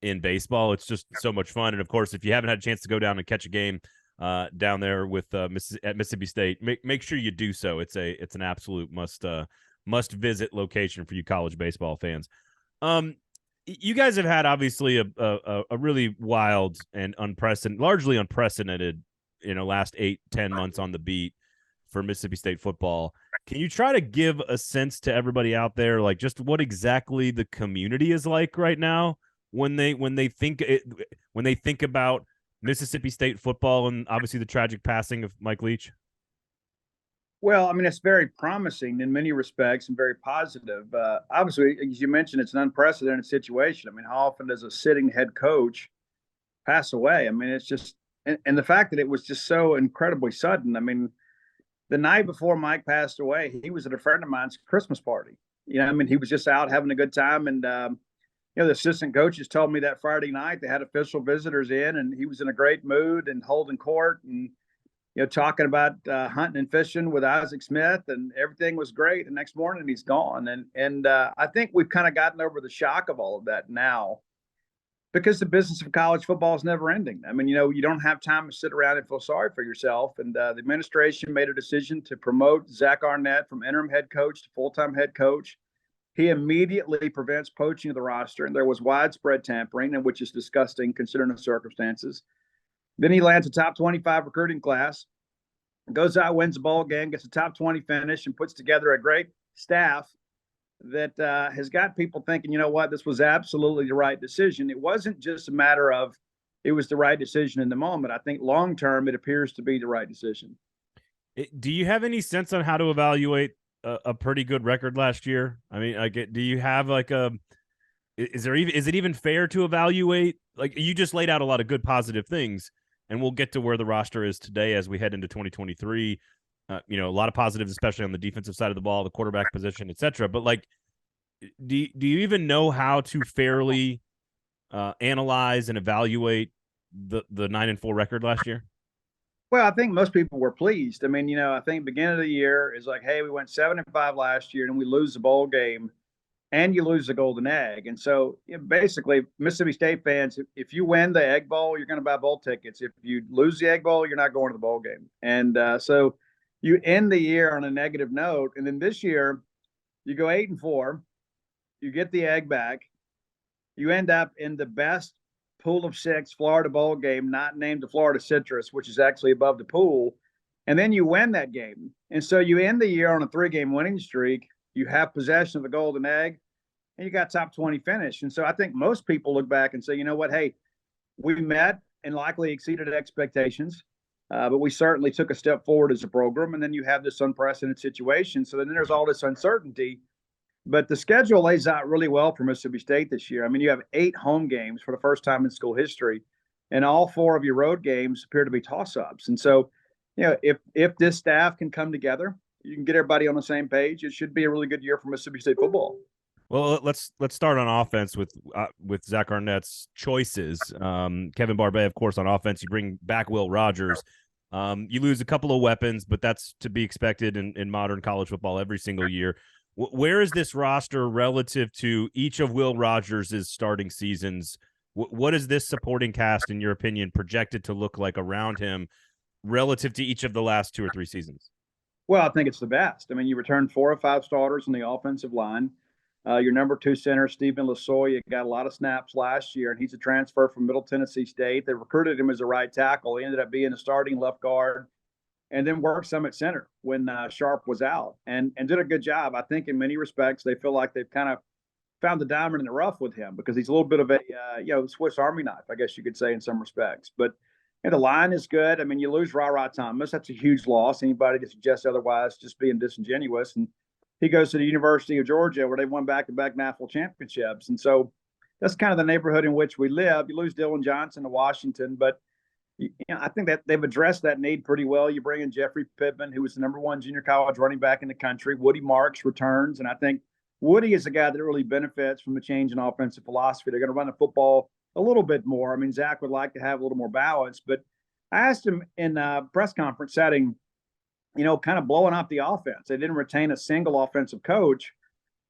in baseball. It's just so much fun. And of course, if you haven't had a chance to go down and catch a game down there with at Mississippi State, make sure you do so. It's an absolute must visit location for you college baseball fans. You guys have had obviously a really wild and largely unprecedented, last 8-10 months on the beat for Mississippi State football. Can you try to give a sense to everybody out there, like just what exactly the community is like right now when they think about Mississippi State football and obviously the tragic passing of Mike Leach? Well, I mean, it's very promising in many respects and very positive. Obviously, as you mentioned, it's an unprecedented situation. I mean, how often does a sitting head coach pass away? I mean, it's just, and the fact that it was just so incredibly sudden. I mean, the night before Mike passed away, he was at a friend of mine's Christmas party. I mean, he was just out having a good time. And, the assistant coaches told me that Friday night they had official visitors in and he was in a great mood and holding court and, talking about hunting and fishing with Isaac Smith, and everything was great. The next morning he's gone. And I think we've kind of gotten over the shock of all of that now, because the business of college football is never ending. I mean, you don't have time to sit around and feel sorry for yourself. And the administration made a decision to promote Zach Arnett from interim head coach to full-time head coach. He immediately prevents poaching of the roster, and there was widespread tampering, which is disgusting considering the circumstances. Then he lands a top 25 recruiting class, goes out, wins a bowl game, gets a top 20 finish, and puts together a great staff that has got people thinking, this was absolutely the right decision. It wasn't just a matter of it was the right decision in the moment. I think long-term, it appears to be the right decision. Do you have any sense on how to evaluate a pretty good record last year? I mean, do you have is it even fair to evaluate? Like, you just laid out a lot of good positive things, and we'll get to where the roster is today as we head into 2023. A lot of positives, especially on the defensive side of the ball, the quarterback position, etc. But like, do you even know how to fairly analyze and evaluate the 9-4 record last year? Well, I think most people were pleased. I mean, I think beginning of the year is like, hey, we went 7-5 last year, and we lose the bowl game, and you lose the Golden Egg. And so basically, Mississippi State fans, if you win the Egg Bowl, you're going to buy bowl tickets. If you lose the Egg Bowl, you're not going to the bowl game. And so you end the year on a negative note. And then this year, you go 8-4, you get the egg back, you end up in the best pool of 6 Florida bowl game, not named the Florida Citrus, which is actually above the pool. And then you win that game. And so you end the year on a 3-game winning streak. You have possession of the Golden Egg, and you got top 20 finish. And so I think most people look back and say, you know what, hey, we met and likely exceeded expectations, but we certainly took a step forward as a program. And then you have this unprecedented situation. So then there's all this uncertainty. But the schedule lays out really well for Mississippi State this year. I mean, you have 8 home games for the first time in school history, and all 4 of your road games appear to be toss-ups. And so, if this staff can come together, you can get everybody on the same page, it should be a really good year for Mississippi State football. Well, let's start on offense with Zach Arnett's choices. Kevin Barbet, of course, on offense. You bring back Will Rogers. You lose a couple of weapons, but that's to be expected in modern college football every single year. Where is this roster relative to each of Will Rogers' starting seasons? What is this supporting cast, in your opinion, projected to look like around him relative to each of the last 2 or 3 seasons? Well, I think it's the best. I mean, you returned 4 or 5 starters in the offensive line. Your number 2 center, Stephen Lassan, got a lot of snaps last year, and he's a transfer from Middle Tennessee State. They recruited him as a right tackle. He ended up being a starting left guard, and then worked some at center when Sharp was out, and did a good job. I think in many respects they feel like they've kind of found the diamond in the rough with him, because he's a little bit of a Swiss Army knife, I guess you could say, in some respects. But the line is good. I mean, you lose Ra Thomas. That's a huge loss. Anybody that suggests otherwise just being disingenuous. And he goes to the University of Georgia, where they won back-to-back national championships. And so that's kind of the neighborhood in which we live. You lose Dylan Johnson to Washington, but I think that they've addressed that need pretty well. You bring in Jeffrey Pittman, who was the number 1 junior college running back in the country. Woody Marks returns, and I think Woody is a guy that really benefits from the change in offensive philosophy. They're going to run the football a little bit more. I mean, Zach would like to have a little more balance, but I asked him in a press conference setting, kind of blowing up the offense. They didn't retain a single offensive coach,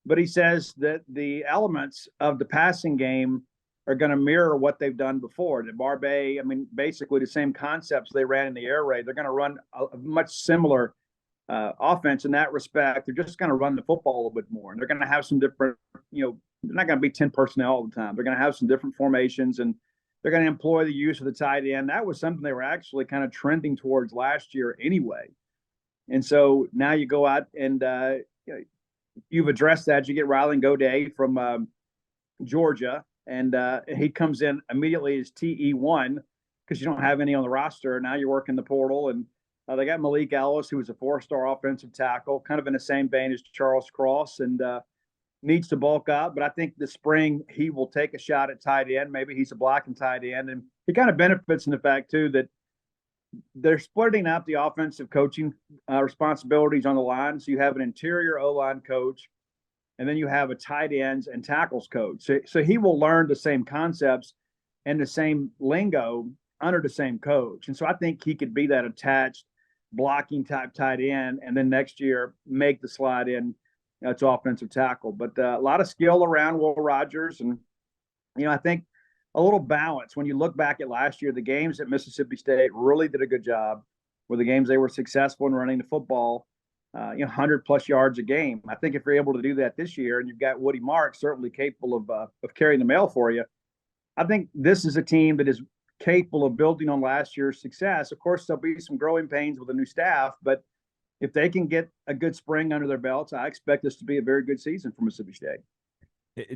but he says that the elements of the passing game are going to mirror what they've done before. The Barbet, I mean, basically the same concepts they ran in the air raid. They're going to run a much similar offense in that respect. They're just going to run the football a little bit more, and they're going to have some different, they're not going to be 10 personnel all the time. They're going to have some different formations, and they're going to employ the use of the tight end. That was something they were actually kind of trending towards last year anyway. And so now you go out and you've addressed that. You get Rylan Godet from Georgia, and he comes in immediately as TE1 because you don't have any on the roster. Now you're working the portal, and they got Malik Ellis, who was a 4-star offensive tackle, kind of in the same vein as Charles Cross, and needs to bulk up. But I think this spring he will take a shot at tight end. Maybe he's a blocking tight end, and he kind of benefits in the fact too that they're splitting up the offensive coaching responsibilities on the line. So you have an interior O-line coach, and then you have a tight ends and tackles coach. So he will learn the same concepts and the same lingo under the same coach. And so I think he could be that attached blocking type tight end, and then next year make the slide in to offensive tackle. But a lot of skill around Will Rogers. And, I think a little balance. When you look back at last year, the games at Mississippi State really did a good job. Were the games they were successful in running the football, 100-plus yards a game. I think if you're able to do that this year, and you've got Woody Marks certainly capable of carrying the mail for you, I think this is a team that is capable of building on last year's success. Of course, there'll be some growing pains with a new staff, but if they can get a good spring under their belts, I expect this to be a very good season for Mississippi State.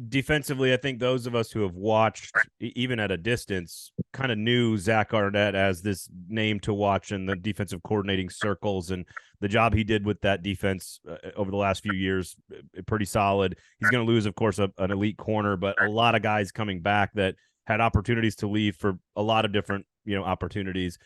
Defensively, I think those of us who have watched, even at a distance, kind of knew Zach Arnett as this name to watch in the defensive coordinating circles, and the job he did with that defense over the last few years, pretty solid. He's going to lose, of course, an elite corner, but a lot of guys coming back that had opportunities to leave for a lot of different, opportunities.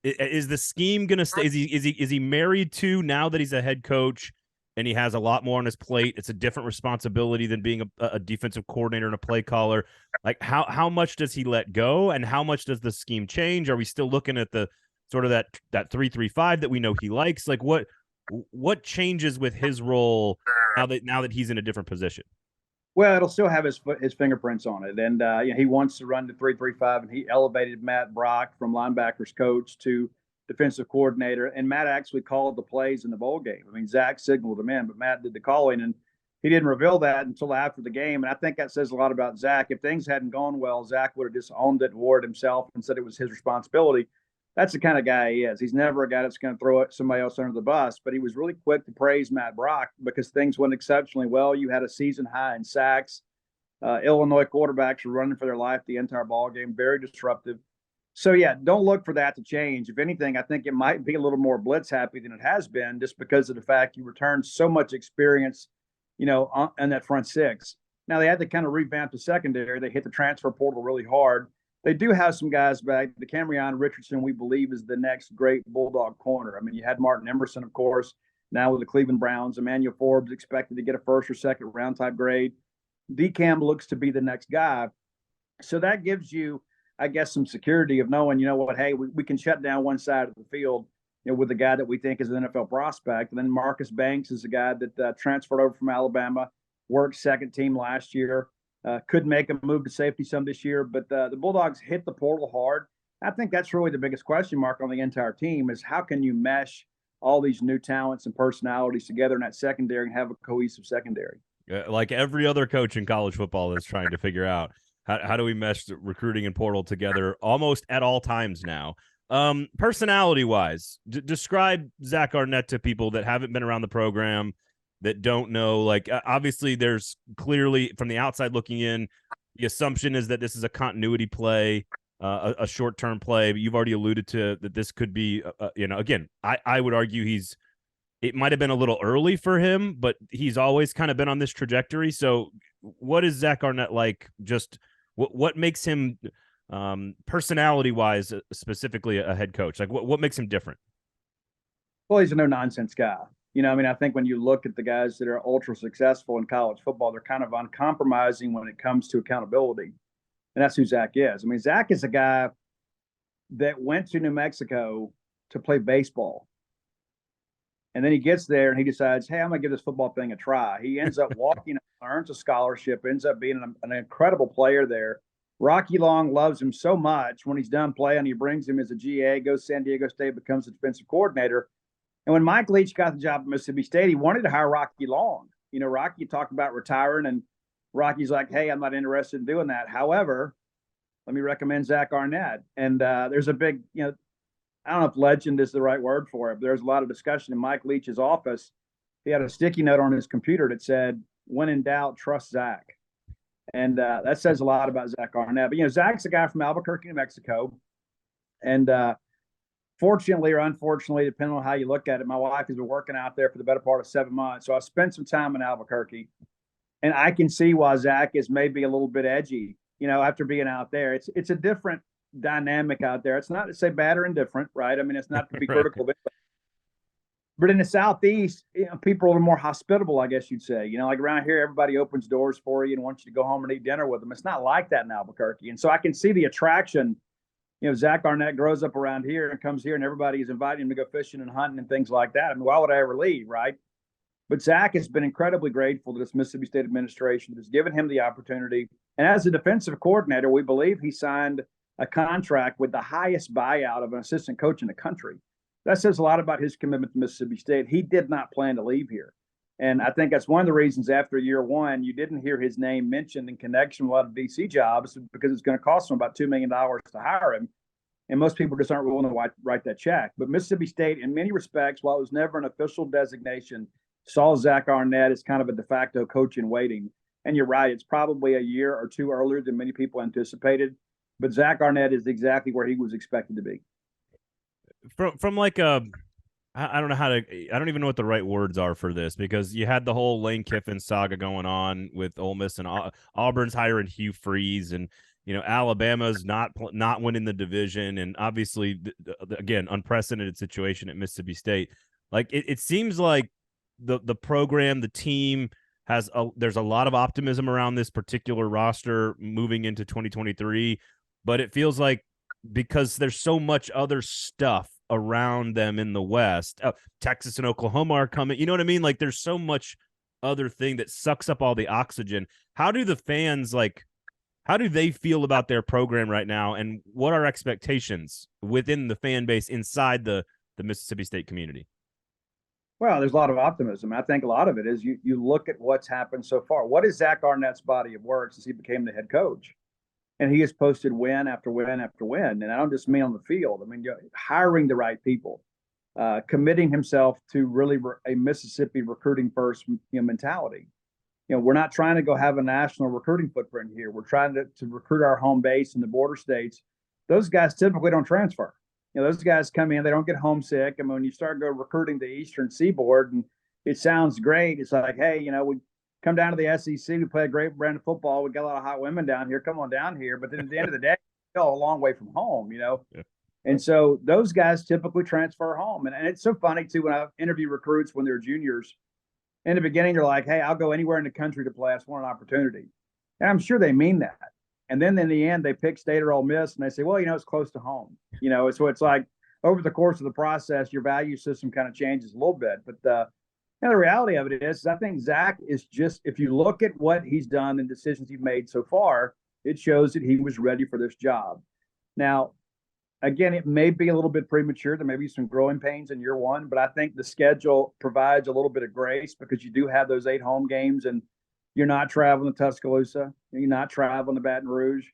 Is the scheme going to stay? Is he married to, now that he's a head coach and he has a lot more on his plate, it's a different responsibility than being a defensive coordinator and a play caller? Like how much does he let go, and how much does the scheme change? Are we still looking at the sort of that 3-3-5 that we know he likes? Like what changes with his role now that he's in a different position? Well, it'll still have his fingerprints on it. And he wants to run the 3-3-5, and he elevated Matt Brock from linebackers coach to defensive coordinator. And Matt actually called the plays in the bowl game. I mean, Zach signaled him in, but Matt did the calling, and he didn't reveal that until after the game. And I think that says a lot about Zach. If things hadn't gone well, Zach would have just owned it and wore it himself and said it was his responsibility. That's the kind of guy he is. He's never a guy that's going to throw somebody else under the bus, but he was really quick to praise Matt Brock because things went exceptionally well. You had a season high in sacks. Illinois quarterbacks were running for their life the entire ball game, very disruptive. So, yeah, don't look for that to change. If anything, I think it might be a little more blitz happy than it has been, just because of the fact you returned so much experience, in that front six. Now, they had to kind of revamp the secondary. They hit the transfer portal really hard. They do have some guys back. The Camryon Richardson, we believe, is the next great Bulldog corner. I mean, you had Martin Emerson, of course, now with the Cleveland Browns. Emmanuel Forbes expected to get a first or second round type grade. DCAM looks to be the next guy. So that gives you, I guess, some security of knowing, you know what, hey, we can shut down one side of the field, with the guy that we think is an NFL prospect. And then Marcus Banks is a guy that transferred over from Alabama, worked second team last year, could make a move to safety some this year. But the Bulldogs hit the portal hard. I think that's really the biggest question mark on the entire team is how can you mesh all these new talents and personalities together in that secondary and have a cohesive secondary? Like every other coach in college football is trying to figure out how do we mesh the recruiting and portal together almost at all times now. Personality wise, describe Zach Arnett to people that haven't been around the program, that don't know. Like, obviously there's clearly from the outside looking in, the assumption is that this is a continuity play, a short-term play, but you've already alluded to that this could be, again, I would argue it might have been a little early for him, but he's always kind of been on this trajectory. So what is Zach Arnett like? Just what makes him personality-wise, specifically a head coach? Like what makes him different? Well, he's a no-nonsense guy. I think when you look at the guys that are ultra successful in college football, they're kind of uncompromising when it comes to accountability. And that's who Zach is. Zach is a guy that went to New Mexico to play baseball. And then he gets there and he decides, hey, I'm going to give this football thing a try. He ends up walking, earns a scholarship, ends up being an incredible player there. Rocky Long loves him so much. When he's done playing, he brings him as a GA, goes to San Diego State, becomes a defensive coordinator. And when Mike Leach got the job at Mississippi State, he wanted to hire Rocky Long. Rocky talked about retiring, and Rocky's like, hey, I'm not interested in doing that. However, let me recommend Zach Arnett. And there's a big, I don't know if legend is the right word for it, but there's a lot of discussion in Mike Leach's office. He had a sticky note on his computer that said, when in doubt, trust Zach. And that says a lot about Zach Arnett. But, Zach's a guy from Albuquerque, New Mexico. And fortunately or unfortunately, depending on how you look at it, my wife has been working out there for the better part of 7 months. So I spent some time in Albuquerque. And I can see why Zach is maybe a little bit edgy, after being out there. It's a different dynamic out there. It's not to say bad or indifferent, right? It's not to be critical of it. But in the Southeast, people are more hospitable, I guess you'd say. Like around here, everybody opens doors for you and wants you to go home and eat dinner with them. It's not like that in Albuquerque. And so I can see the attraction. Zach Arnett grows up around here and comes here and everybody is inviting him to go fishing and hunting and things like that. Why would I ever leave, right? But Zach has been incredibly grateful to this Mississippi State administration that has given him the opportunity. And as a defensive coordinator, we believe he signed a contract with the highest buyout of an assistant coach in the country. That says a lot about his commitment to Mississippi State. He did not plan to leave here. And I think that's one of the reasons after year one, you didn't hear his name mentioned in connection with a lot of DC jobs because it's going to cost him about $2 million to hire him. And most people just aren't willing to write that check. But Mississippi State, in many respects, while it was never an official designation, saw Zach Arnett as kind of a de facto coach in waiting. And you're right, it's probably a year or two earlier than many people anticipated. But Zach Arnett is exactly where he was expected to be. From like I don't know I don't even know what the right words are for this, because you had the whole Lane Kiffin saga going on with Ole Miss, and Auburn's hiring Hugh Freeze, and Alabama's not winning the division, and obviously again unprecedented situation at Mississippi State. Like it seems like the program, the team there's a lot of optimism around this particular roster moving into 2023, but it feels like because there's so much other stuff around them in the West, Texas and Oklahoma are coming. You know what I mean? Like there's so much other thing that sucks up all the oxygen. How do the fans how do they feel about their program right now? And what are expectations within the fan base inside the Mississippi State community? Well, there's a lot of optimism. I think a lot of it is you look at what's happened so far. What is Zach Arnett's body of work since he became the head coach? And he has posted win after win after win. And I don't just mean on the field. Hiring the right people, committing himself to really a Mississippi recruiting first mentality. We're not trying to go have a national recruiting footprint here. We're trying to recruit our home base in the border states. Those guys typically don't transfer. Those guys come in, they don't get homesick. When you start recruiting the Eastern Seaboard, and it sounds great. It's like, hey, we come down to the SEC. We play a great brand of football. We got a lot of hot women down here. Come on down here. But then at the end of the day, you're still a long way from home, Yeah. And so those guys typically transfer home. And it's so funny, too, when I interview recruits when they're juniors. In the beginning, they're like, hey, I'll go anywhere in the country to play. I just want an opportunity. And I'm sure they mean that. And then in the end, they pick State or Ole Miss, and they say, well, it's close to home. So it's like over the course of the process, your value system kind of changes a little bit. But the reality of it is I think Zach is just, if you look at what he's done and decisions he's made so far, it shows that he was ready for this job. Now, again, it may be a little bit premature. There may be some growing pains in year one, but I think the schedule provides a little bit of grace because you do have those 8 home games, and you're not traveling to Tuscaloosa. You're not traveling to Baton Rouge.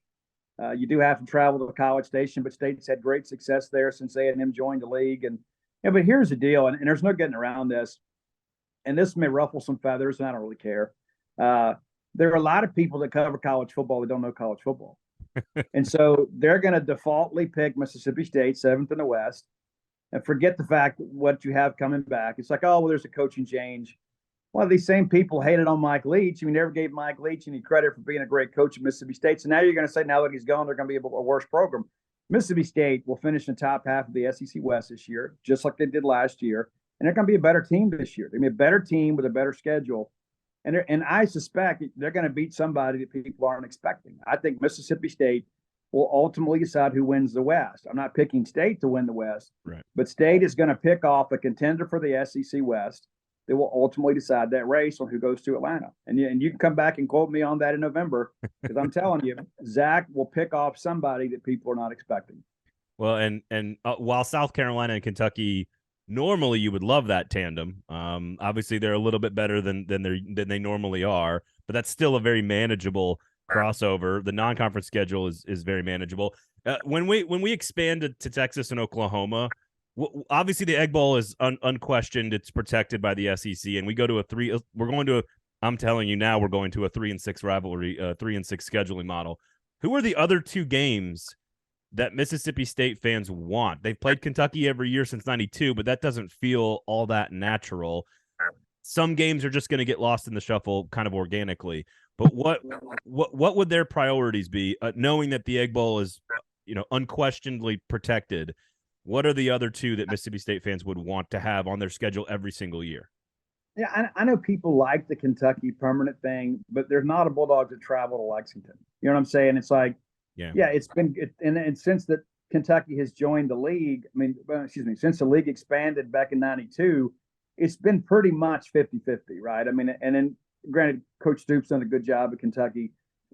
You do have to travel to College Station, but State's had great success there since A&M joined the league. And but here's the deal, and there's no getting around this, and this may ruffle some feathers, and I don't really care. There are a lot of people that cover college football that don't know college football. And so they're going to defaultly pick Mississippi State 7th in the West and forget the fact what you have coming back. It's like, oh, well, there's a coaching change. Well, these same people hated on Mike Leach. You never gave Mike Leach any credit for being a great coach at Mississippi State. So now you're going to say now that he's gone, they're going to be a worse program. Mississippi State will finish in the top half of the SEC West this year, just like they did last year. And they're going to be a better team this year. They're going to be a better team with a better schedule. And I suspect they're going to beat somebody that people aren't expecting. I think Mississippi State will ultimately decide who wins the West. I'm not picking State to win the West, right, but State is going to pick off a contender for the SEC West that will ultimately decide that race on who goes to Atlanta. And you can come back and quote me on that in November, because I'm telling you, Zach will pick off somebody that people are not expecting. Well, and while South Carolina and Kentucky, normally you would love that tandem. Obviously they're a little bit better than they normally are, but that's still a very manageable crossover. The non-conference schedule is very manageable. When we expand to Texas and Oklahoma, obviously the Egg Bowl is unquestioned. It's protected by the SEC, and we go to I'm telling you now, we're going to a 3-6 rivalry, 3-6 scheduling model. Who are the other 2 games that Mississippi State fans want? They've played Kentucky every year since '92, but that doesn't feel all that natural. Some games are just going to get lost in the shuffle kind of organically. But what would their priorities be, knowing that the Egg Bowl is, unquestionably protected? What are the other 2 that Mississippi State fans would want to have on their schedule every single year? Yeah, I know people like the Kentucky permanent thing, but there's not a Bulldogs that travel to Lexington. You know what I'm saying? It's like, yeah, it's been and since that Kentucky has joined the league, since the league expanded back in '92, it's been pretty much 50-50, right? I mean, and then granted, Coach Stoops done a good job at Kentucky.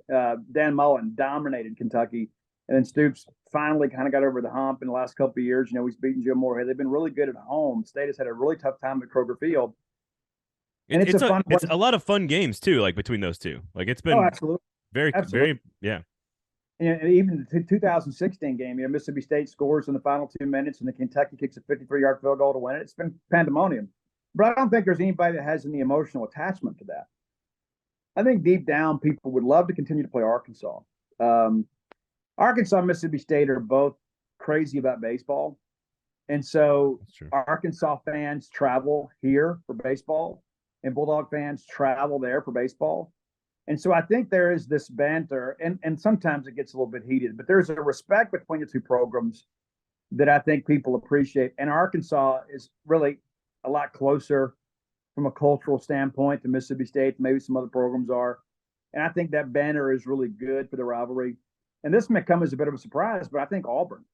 Dan Mullen dominated Kentucky, and then Stoops finally kind of got over the hump in the last couple of years. He's beaten Joe Moorhead. They've been really good at home. State has had a really tough time at Kroger Field. And it's a lot of fun games too, like between those 2. Like it's been absolutely. very, yeah. And even the 2016 game, Mississippi State scores in the final 2 minutes, and the Kentucky kicks a 53-yard field goal to win it. It's been pandemonium. But I don't think there's anybody that has any emotional attachment to that. I think deep down, people would love to continue to play Arkansas. Arkansas and Mississippi State are both crazy about baseball. And so Arkansas fans travel here for baseball, and Bulldog fans travel there for baseball. And so I think there is this banter, and sometimes it gets a little bit heated, but there's a respect between the 2 programs that I think people appreciate. And Arkansas is really a lot closer from a cultural standpoint to Mississippi State, maybe some other programs are. And I think that banner is really good for the rivalry. And this may come as a bit of a surprise, but I think Auburn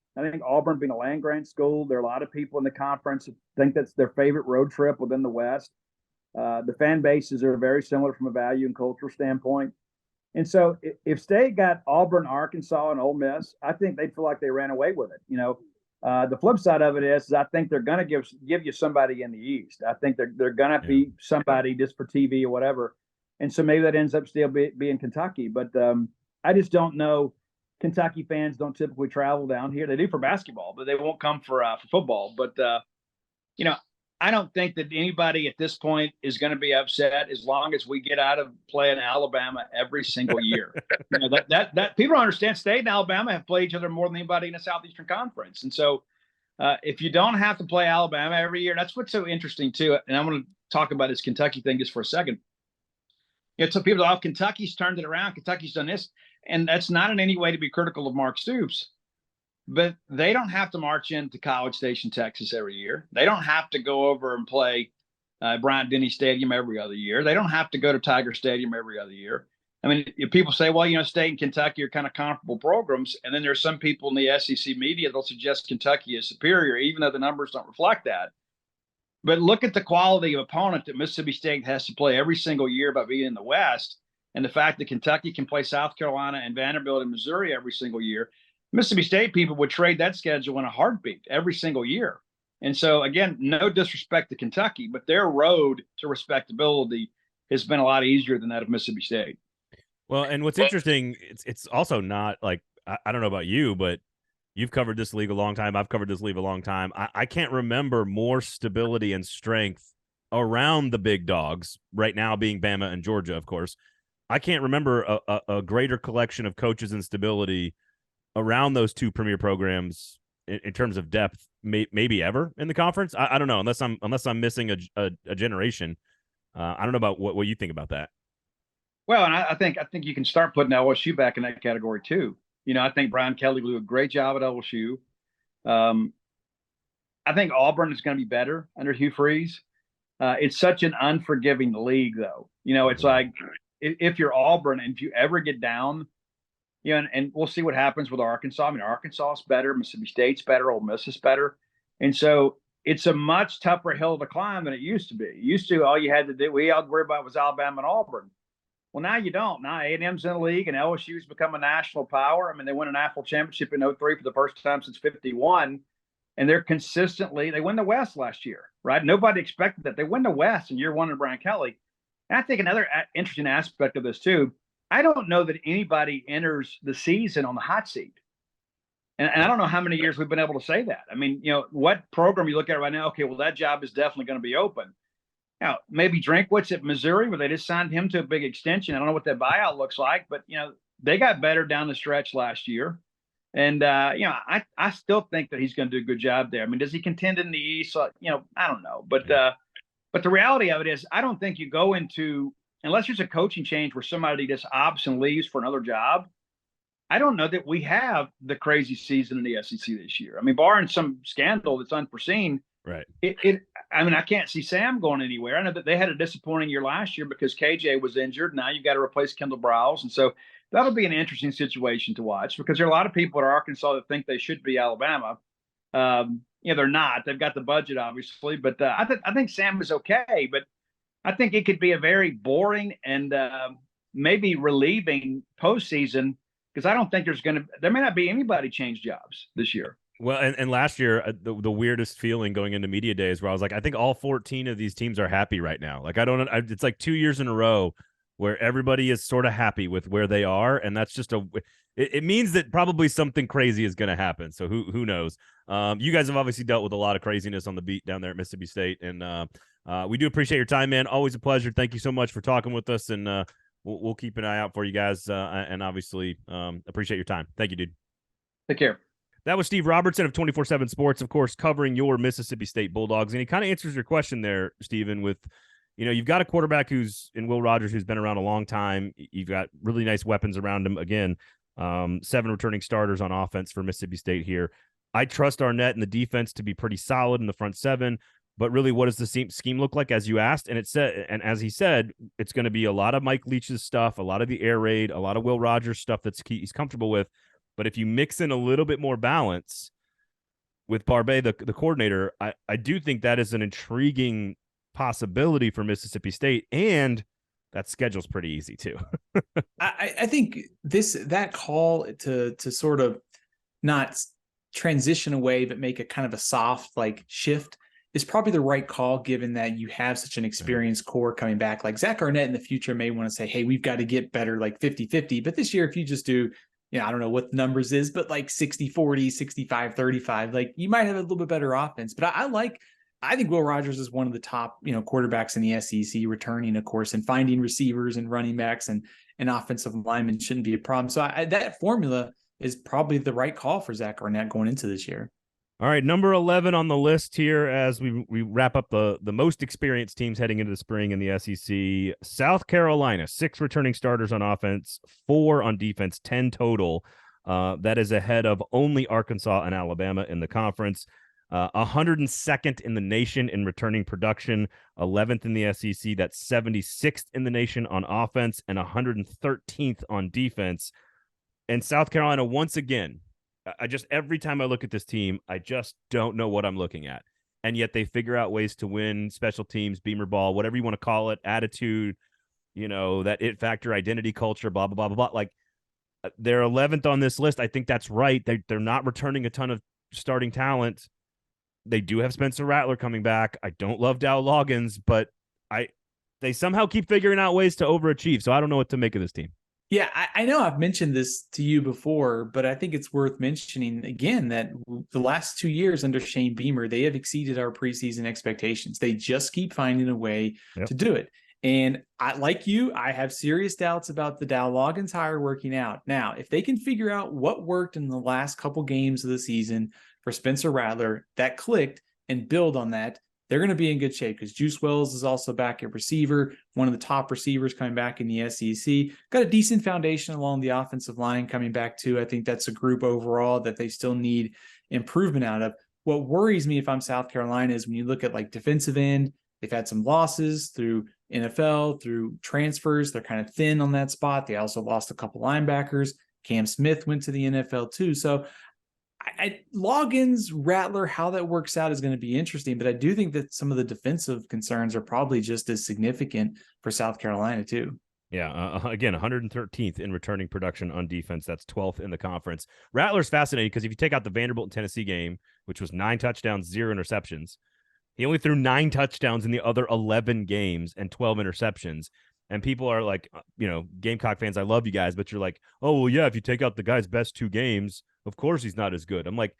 being a land-grant school, there are a lot of people in the conference that think that's their favorite road trip within the West. The fan bases are very similar from a value and cultural standpoint. And so if State got Auburn, Arkansas, and Ole Miss, I think they'd feel like they ran away with it. The flip side of it is I think they're going to give you somebody in the East. I think they're going to be somebody just for TV or whatever. And so maybe that ends up still being Kentucky. But I just don't know. Kentucky fans don't typically travel down here. They do for basketball, but they won't come for football. But, I don't think that anybody at this point is going to be upset as long as we get out of playing Alabama every single year. That people don't understand. State and Alabama have played each other more than anybody in the Southeastern Conference. And so if you don't have to play Alabama every year, that's what's so interesting too. And I'm going to talk about this Kentucky thing just for a second. So people are, Kentucky's turned it around. Kentucky's done this. And that's not in any way to be critical of Mark Stoops. But they don't have to march into College Station, Texas every year. They don't have to go over and play Bryant-Denny Stadium every other year. They don't have to go to Tiger Stadium every other year. I mean, people say, well, State and Kentucky are kind of comparable programs. And then there's some people in the SEC media that'll suggest Kentucky is superior, even though the numbers don't reflect that. But look at the quality of opponent that Mississippi State has to play every single year by being in the West. And the fact that Kentucky can play South Carolina and Vanderbilt and Missouri every single year. Mississippi State people would trade that schedule in a heartbeat every single year. And so, again, no disrespect to Kentucky, but their road to respectability has been a lot easier than that of Mississippi State. Well, and what's interesting, it's also not like, I don't know about you, but you've covered this league a long time. I've covered this league a long time. I can't remember more stability and strength around the big dogs, right now being Bama and Georgia, of course. I can't remember a greater collection of coaches and stability around those two premier programs in terms of depth, maybe ever in the conference. I don't know, unless I'm missing a generation. I don't know about what you think about that. Well, and I think you can start putting LSU back in that category too. I think Brian Kelly will do a great job at LSU. I think Auburn is going to be better under Hugh Freeze. It's such an unforgiving league, though. It's like if you're Auburn and if you ever get down, and we'll see what happens with Arkansas. I mean, Arkansas is better, Mississippi State's better, Ole Miss is better, and so it's a much tougher hill to climb than it used to be. All you had to do, we had to worry about was Alabama and Auburn. Well, now you don't. Now A&M's in the league, and LSU's become a national power. I mean, they won an Athlon championship in 03 for the first time since 51, and they're consistently – they won the West last year, right? Nobody expected that. They win the West in year one of Brian Kelly. And I think another interesting aspect of this too, I don't know that anybody enters the season on the hot seat. And I don't know how many years we've been able to say that. I mean, what program you look at right now, okay, well, that job is definitely going to be open. Now, maybe Drinkwitz at Missouri, where they just signed him to a big extension. I don't know what that buyout looks like, but, they got better down the stretch last year. And, I still think that he's going to do a good job there. I mean, does he contend in the East? I don't know. But the reality of it is I don't think you go into, unless there's a coaching change where somebody just opts and leaves for another job, I don't know that we have the crazy season in the SEC this year. I mean, barring some scandal that's unforeseen, right? I can't see Sam going anywhere. I know that they had a disappointing year last year because KJ was injured. Now you've got to replace Kendall Browse. And so that'll be an interesting situation to watch because there are a lot of people at Arkansas that think they should be Alabama. They're not. They've got the budget, obviously. But I think Sam is okay. But I think it could be a very boring and maybe relieving postseason because I don't think there may not be anybody change jobs this year. Well, and last year, the weirdest feeling going into media days where I was like, I think all 14 of these teams are happy right now. Like, it's like 2 years in a row where everybody is sort of happy with where they are. And that's just it means that probably something crazy is going to happen. So who knows? You guys have obviously dealt with a lot of craziness on the beat down there at Mississippi State. And we do appreciate your time, man. Always a pleasure. Thank you so much for talking with us. And we'll keep an eye out for you guys. And obviously appreciate your time. Thank you, dude. Take care. That was Steve Robertson of 24/7 Sports, of course, covering your Mississippi State Bulldogs. And he kind of answers your question there, Steven, with, you've got a quarterback who's in Will Rogers, who's been around a long time. You've got really nice weapons around him. Again, 7 returning starters on offense for Mississippi State here. I trust Arnett and the defense to be pretty solid in the front 7. But really, what does the scheme look like, as you asked? And as he said, it's going to be a lot of Mike Leach's stuff, a lot of the air raid, a lot of Will Rogers stuff he's comfortable with. But if you mix in a little bit more balance with Barbay, the coordinator, I do think that is an intriguing possibility for Mississippi State, and that schedule's pretty easy too. I think that call to sort of not transition away, but make a kind of a soft shift is probably the right call, given that you have such an experienced core coming back. Like Zach Arnett in the future may want to say, hey, we've got to get better 50-50. But this year, if you just do, I don't know what the numbers is, but 60-40, 65-35, you might have a little bit better offense. But I think Will Rogers is one of the top, quarterbacks in the SEC, returning, of course, and finding receivers and running backs and offensive linemen shouldn't be a problem. So that formula is probably the right call for Zach Arnett going into this year. All right, number 11 on the list here as we wrap up the most experienced teams heading into the spring in the SEC. South Carolina, 6 returning starters on offense, 4 on defense, 10 total. That is ahead of only Arkansas and Alabama in the conference. 102nd in the nation in returning production, 11th in the SEC. That's 76th in the nation on offense and 113th on defense. And South Carolina, once again, every time I look at this team, I just don't know what I'm looking at. And yet they figure out ways to win, special teams, Beamer ball, whatever you want to call it, attitude, that it factor, identity, culture, blah, blah, blah, blah, blah. Like, they're 11th on this list. I think that's right. They're not returning a ton of starting talent. They do have Spencer Rattler coming back. I don't love Dow Loggins, but they somehow keep figuring out ways to overachieve. So I don't know what to make of this team. Yeah, I know I've mentioned this to you before, but I think it's worth mentioning again that the last 2 years under Shane Beamer, they have exceeded our preseason expectations. They just keep finding a way to do it. And like you, I have serious doubts about the Dow Loggins hire working out. Now, if they can figure out what worked in the last couple games of the season for Spencer Rattler, that clicked, and build on that, they're going to be in good shape because Juice Wells is also back at receiver, one of the top receivers coming back in the SEC. Got a decent foundation along the offensive line coming back too. I think that's a group overall that they still need improvement out of. What worries me if I'm South Carolina is when you look at like defensive end, they've had some losses through NFL, through transfers. They're kind of thin on that spot. They also lost a couple linebackers. Cam Smith went to the NFL too. So Loggins, Rattler, how that works out is going to be interesting, but I do think that some of the defensive concerns are probably just as significant for South Carolina too. Yeah, again, 113th in returning production on defense. That's 12th in the conference. Rattler's fascinating because if you take out the Vanderbilt and Tennessee game, which was 9 touchdowns, 0 interceptions, he only threw 9 touchdowns in the other 11 games and 12 interceptions. And people are like, Gamecock fans, I love you guys, but you're like, oh, well, yeah, if you take out the guy's best 2 games, of course he's not as good. I'm like,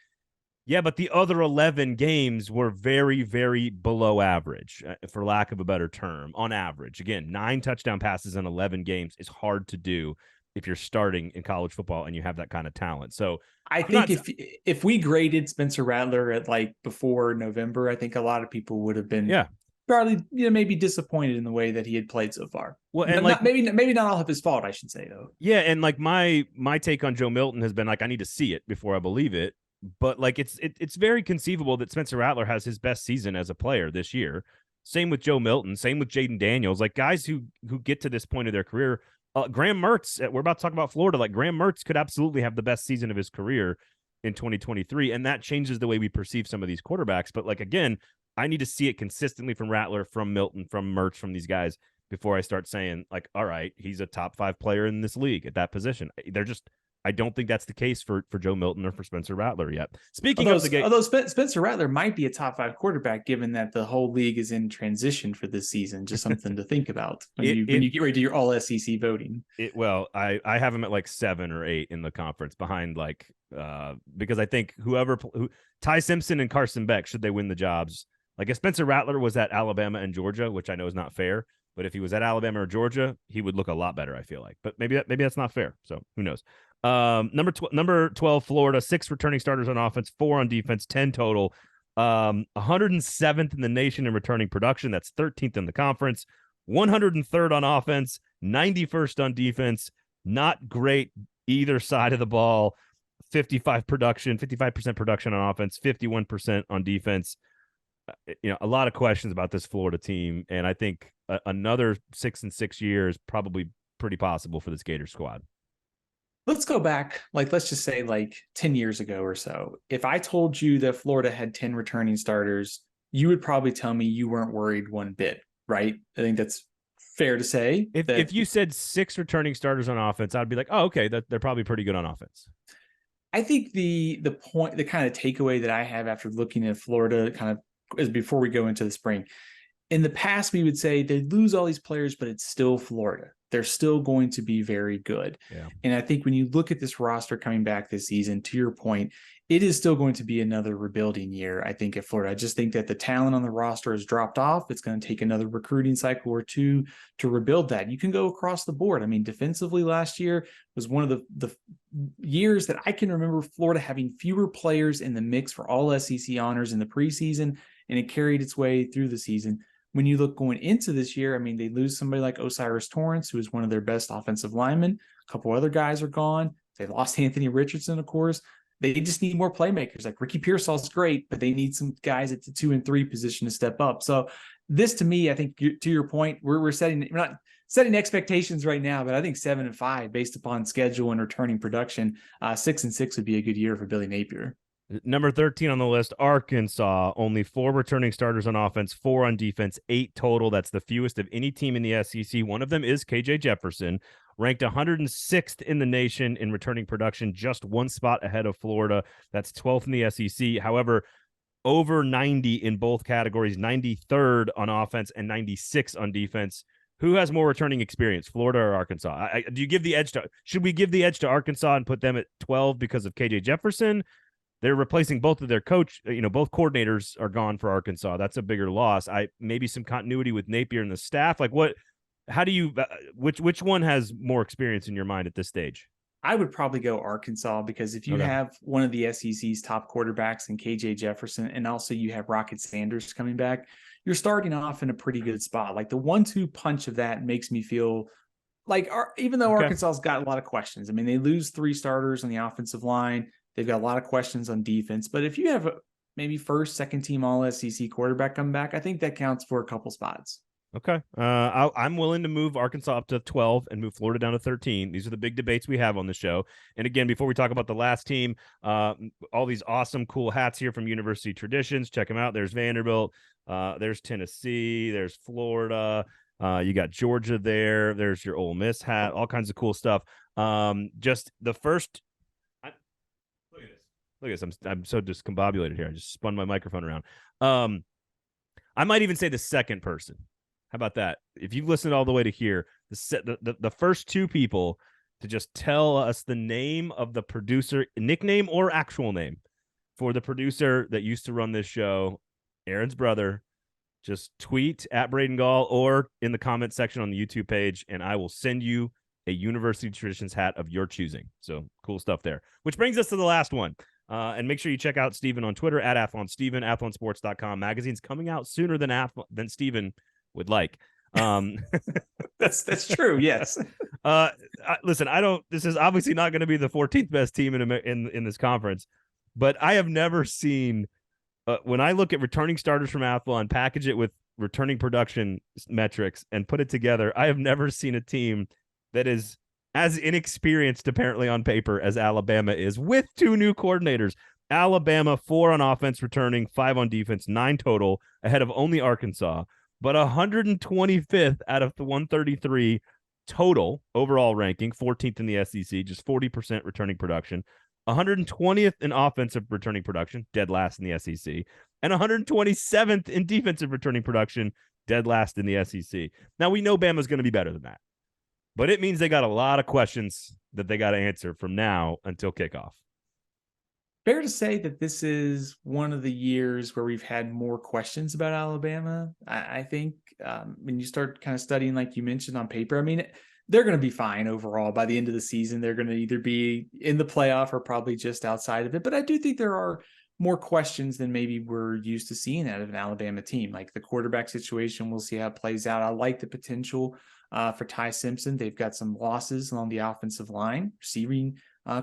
yeah, but the other 11 games were very, very below average, for lack of a better term, on average. Again, 9 touchdown passes in 11 games is hard to do if you're starting in college football and you have that kind of talent. So I think if we graded Spencer Rattler at like before November, I think a lot of people would have been probably maybe disappointed in the way that he had played so far. Well, and maybe not all of his fault, I should say though. Yeah, and like my take on Joe Milton has been like, I need to see it before I believe it. But like it's very conceivable that Spencer Rattler has his best season as a player this year. Same with Joe Milton, same with Jaden Daniels, like guys who get to this point of their career. Graham Mertz, we're about to talk about Florida. Like Graham Mertz could absolutely have the best season of his career in 2023, and that changes the way we perceive some of these quarterbacks. But like again, I need to see it consistently from Rattler, from Milton, from Mertz, from these guys before I start saying like, all right, he's a top 5 player in this league at that position. I don't think that's the case for Joe Milton or for Spencer Rattler yet. Although Spencer Rattler might be a top 5 quarterback, given that the whole league is in transition for this season, just something to think about when you get ready to do your all SEC voting. I have him at like 7 or 8 in the conference behind because I think Ty Simpson and Carson Beck, should they win the jobs, like if Spencer Rattler was at Alabama and Georgia, which I know is not fair, but if he was at Alabama or Georgia, he would look a lot better, I feel like. But maybe that's not fair. So who knows? Number 12, Florida, 6 returning starters on offense, 4 on defense, 10 total. 107th in the nation in returning production. That's 13th in the conference. 103rd on offense, 91st on defense. Not great either side of the ball. 55% production on offense, 51% on defense. A lot of questions about this Florida team, and I think another 6 and 6 years probably pretty possible for this Gator squad. Let's go back, let's just say 10 years ago or so. If I told you that Florida had 10 returning starters, you would probably tell me you weren't worried one bit, right? I think that's fair to say. If you said 6 returning starters on offense, I'd be like, oh, okay, they're probably pretty good on offense. I think the kind of takeaway that I have after looking at Florida kind of is before we go into the spring. In the past, we would say they lose all these players, but it's still Florida. They're still going to be very good. Yeah. And I think when you look at this roster coming back this season, to your point, it is still going to be another rebuilding year, I think, at Florida. I just think that the talent on the roster has dropped off. It's going to take another recruiting cycle or 2 to rebuild that. You can go across the board. I mean, defensively last year was one of the years that I can remember Florida having fewer players in the mix for all SEC honors in the preseason, and it carried its way through the season. When you look going into this year, I mean, they lose somebody like Osiris Torrance, who is one of their best offensive linemen. A couple other guys are gone. They lost Anthony Richardson, of course. they just need more playmakers. Like Ricky Pearsall's great, but they need some guys at the 2 and 3 position to step up. So this, to me, I think to your point, we're not setting expectations right now, but I think 7-5 based upon schedule and returning production, 6-6 would be a good year for Billy Napier. Number 13 on the list, Arkansas. Only 4 returning starters on offense, 4 on defense, 8 total. That's the fewest of any team in the SEC. One of them is KJ Jefferson, ranked 106th in the nation in returning production, just 1 spot ahead of Florida. That's 12th in the SEC. However, over 90 in both categories, 93rd on offense and 96 on defense. Who has more returning experience, Florida or Arkansas? Do you give the edge to? Should we give the edge to Arkansas and put them at 12 because of KJ Jefferson? They're replacing both of their coach. Both coordinators are gone for Arkansas. That's a bigger loss. Maybe some continuity with Napier and the staff. Like what? How do you? Which one has more experience in your mind at this stage? I would probably go Arkansas, because if you have one of the SEC's top quarterbacks in KJ Jefferson, and also you have Rocket Sanders coming back, you're starting off in a pretty good spot. Like the 1-2 punch of that makes me feel like, even though Arkansas's got a lot of questions, I mean, they lose 3 starters on the offensive line. They've got a lot of questions on defense, but if you have maybe first, second team all SEC quarterback come back, I think that counts for a couple spots. Okay. I'm willing to move Arkansas up to 12 and move Florida down to 13. These are the big debates we have on the show. And again, before we talk about the last team, all these awesome, cool hats here from University Traditions. Check them out. There's Vanderbilt. There's Tennessee. There's Florida. You got Georgia there. There's your Ole Miss hat. All kinds of cool stuff. Just the first. Look at this. I'm so discombobulated here. I just spun my microphone around. I might even say the second person. How about that? If you've listened all the way to here, the first 2 people to just tell us the name of the producer, nickname or actual name, for the producer that used to run this show, Aaron's brother, just tweet at Braden Gall or in the comment section on the YouTube page, and I will send you a University Traditions hat of your choosing. So cool stuff there. Which brings us to the last one. And make sure you check out Steven on Twitter at Athlon Steven, athlonsports.com. Magazine's coming out sooner than Steven would like. That's true. Yes. Listen, this is obviously not going to be the 14th best team in this conference, but I have never seen, when I look at returning starters from Athlon, package it with returning production metrics and put it together, I have never seen a team that is as inexperienced apparently on paper as Alabama is, with 2 new coordinators. Alabama 4 on offense returning, 5 on defense, 9 total, ahead of only Arkansas, but 125th out of the 133 total overall ranking, 14th in the SEC, just 40% returning production, 120th in offensive returning production, dead last in the SEC, and 127th in defensive returning production, dead last in the SEC. Now, we know Bama's going to be better than that, but it means they got a lot of questions that they got to answer from now until kickoff. Fair to say that this is one of the years where we've had more questions about Alabama. I think when you start kind of studying, like you mentioned, on paper, I mean, they're going to be fine overall. By the end of the season, they're going to either be in the playoff or probably just outside of it. But I do think there are more questions than maybe we're used to seeing out of an Alabama team. Like the quarterback situation, we'll see how it plays out. I like the potential for Ty Simpson. They've got some losses along the offensive line. Receiving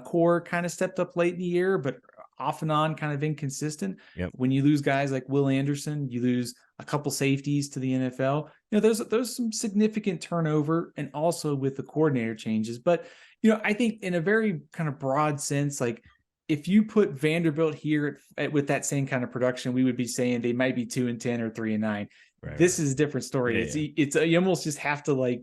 core kind of stepped up late in the year, but off and on kind of inconsistent. Yep. When you lose guys like Will Anderson, you lose a couple safeties to the NFL. There's some significant turnover, and also with the coordinator changes. But, I think in a very kind of broad sense, like if you put Vanderbilt here with that same kind of production, we would be saying they might be 2-10 or 3-9. Right, this is a different story. Yeah, It's you almost just have to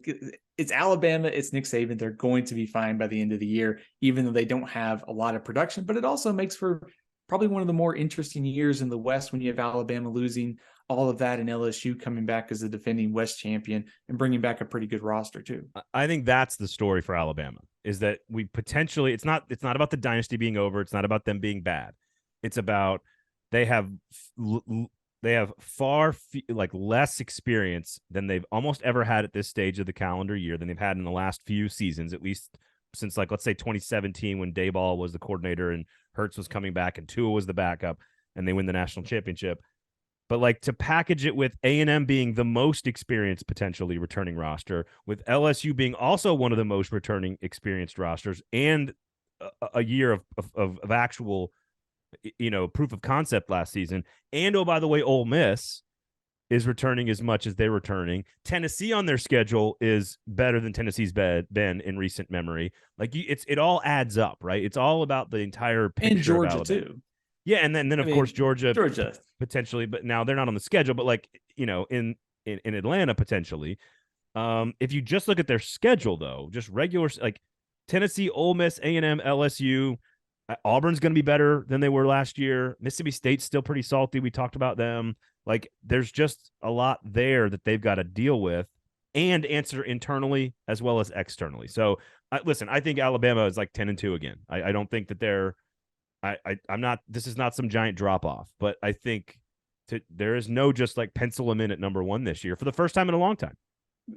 it's Alabama, it's Nick Saban. They're going to be fine by the end of the year, even though they don't have a lot of production. But it also makes for probably one of the more interesting years in the West when you have Alabama losing all of that and LSU coming back as the defending West champion and bringing back a pretty good roster too. I think that's the story for Alabama, is that we potentially, it's not about the dynasty being over. It's not about them being bad. It's about they have far less experience than they've almost ever had at this stage of the calendar year than they've had in the last few seasons, at least since let's say 2017 when Dayball was the coordinator and Hurts was coming back and Tua was the backup and they win the national championship. But to package it with A&M being the most experienced potentially returning roster, with LSU being also one of the most returning experienced rosters, and a year of actual, proof of concept last season. And, oh, by the way, Ole Miss is returning as much as they're returning. Tennessee on their schedule is better than Tennessee's been in recent memory. Like, it all adds up, right? It's all about the entire picture. And Georgia, of Alabama. too. Yeah, and then of course Georgia potentially, but now they're not on the schedule. But like, in Atlanta potentially. If you just look at their schedule, though, just regular, like Tennessee, Ole Miss, A&M, LSU, Auburn's going to be better than they were last year. Mississippi State's still pretty salty. We talked about them. Like, there's just a lot there that they've got to deal with and answer internally as well as externally. So, listen, I think Alabama is like 10-2 again. I don't think that they're. I'm not. This is not some giant drop off, but I think there is no just like pencil them in at number one this year for the first time in a long time.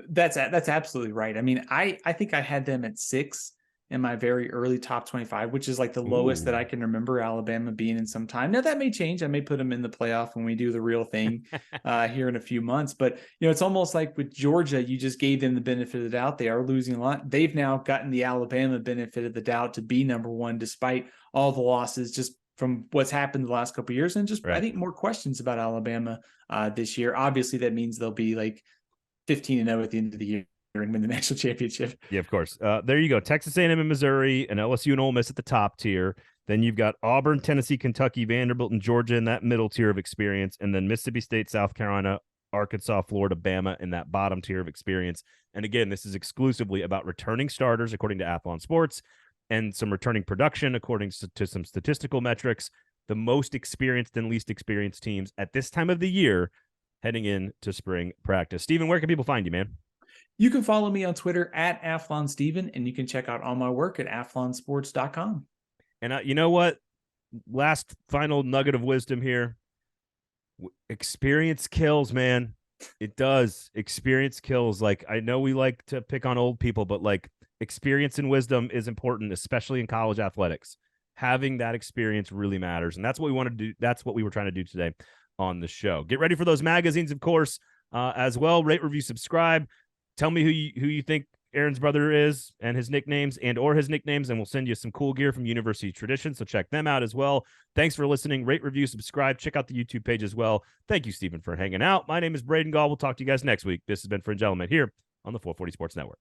That's absolutely right. I mean, I think I had them at 6 in my very early top 25, which is like the lowest that I can remember Alabama being in some time. Now that may change. I may put them in the playoff when we do the real thing here in a few months. But, it's almost like with Georgia, you just gave them the benefit of the doubt. They are losing a lot. They've now gotten the Alabama benefit of the doubt to be number one, despite all the losses just from what's happened the last couple of years. And just, right. I think more questions about Alabama this year. Obviously that means they'll be like 15-0 at the end of the year and win the national championship. Yeah, of course. There you go. Texas A&M and Missouri and LSU and Ole Miss at the top tier. Then you've got Auburn, Tennessee, Kentucky, Vanderbilt, and Georgia in that middle tier of experience. And then Mississippi State, South Carolina, Arkansas, Florida, Bama in that bottom tier of experience. And again, this is exclusively about returning starters, according to Athlon Sports, and some returning production, according to some statistical metrics. The most experienced and least experienced teams at this time of the year heading into spring practice. Steven, where can people find you, man? You can follow me on Twitter at AthlonSteven, and you can check out all my work at athlonsports.com. And you know what? Last final nugget of wisdom here. Experience kills, man. It does. Experience kills. Like, I know we like to pick on old people, but like, experience and wisdom is important, especially in college athletics. Having that experience really matters. And that's what we want to do. That's what we were trying to do today on the show. Get ready for those magazines, of course, as well. Rate, review, subscribe. Tell me who you think Aaron's brother is and his nicknames and his nicknames, and we'll send you some cool gear from University Tradition. So check them out as well. Thanks for listening. Rate, review, subscribe. Check out the YouTube page as well. Thank you, Steven, for hanging out. My name is Braden Gall. We'll talk to you guys next week. This has been Fringe Element here on the 440 Sports Network.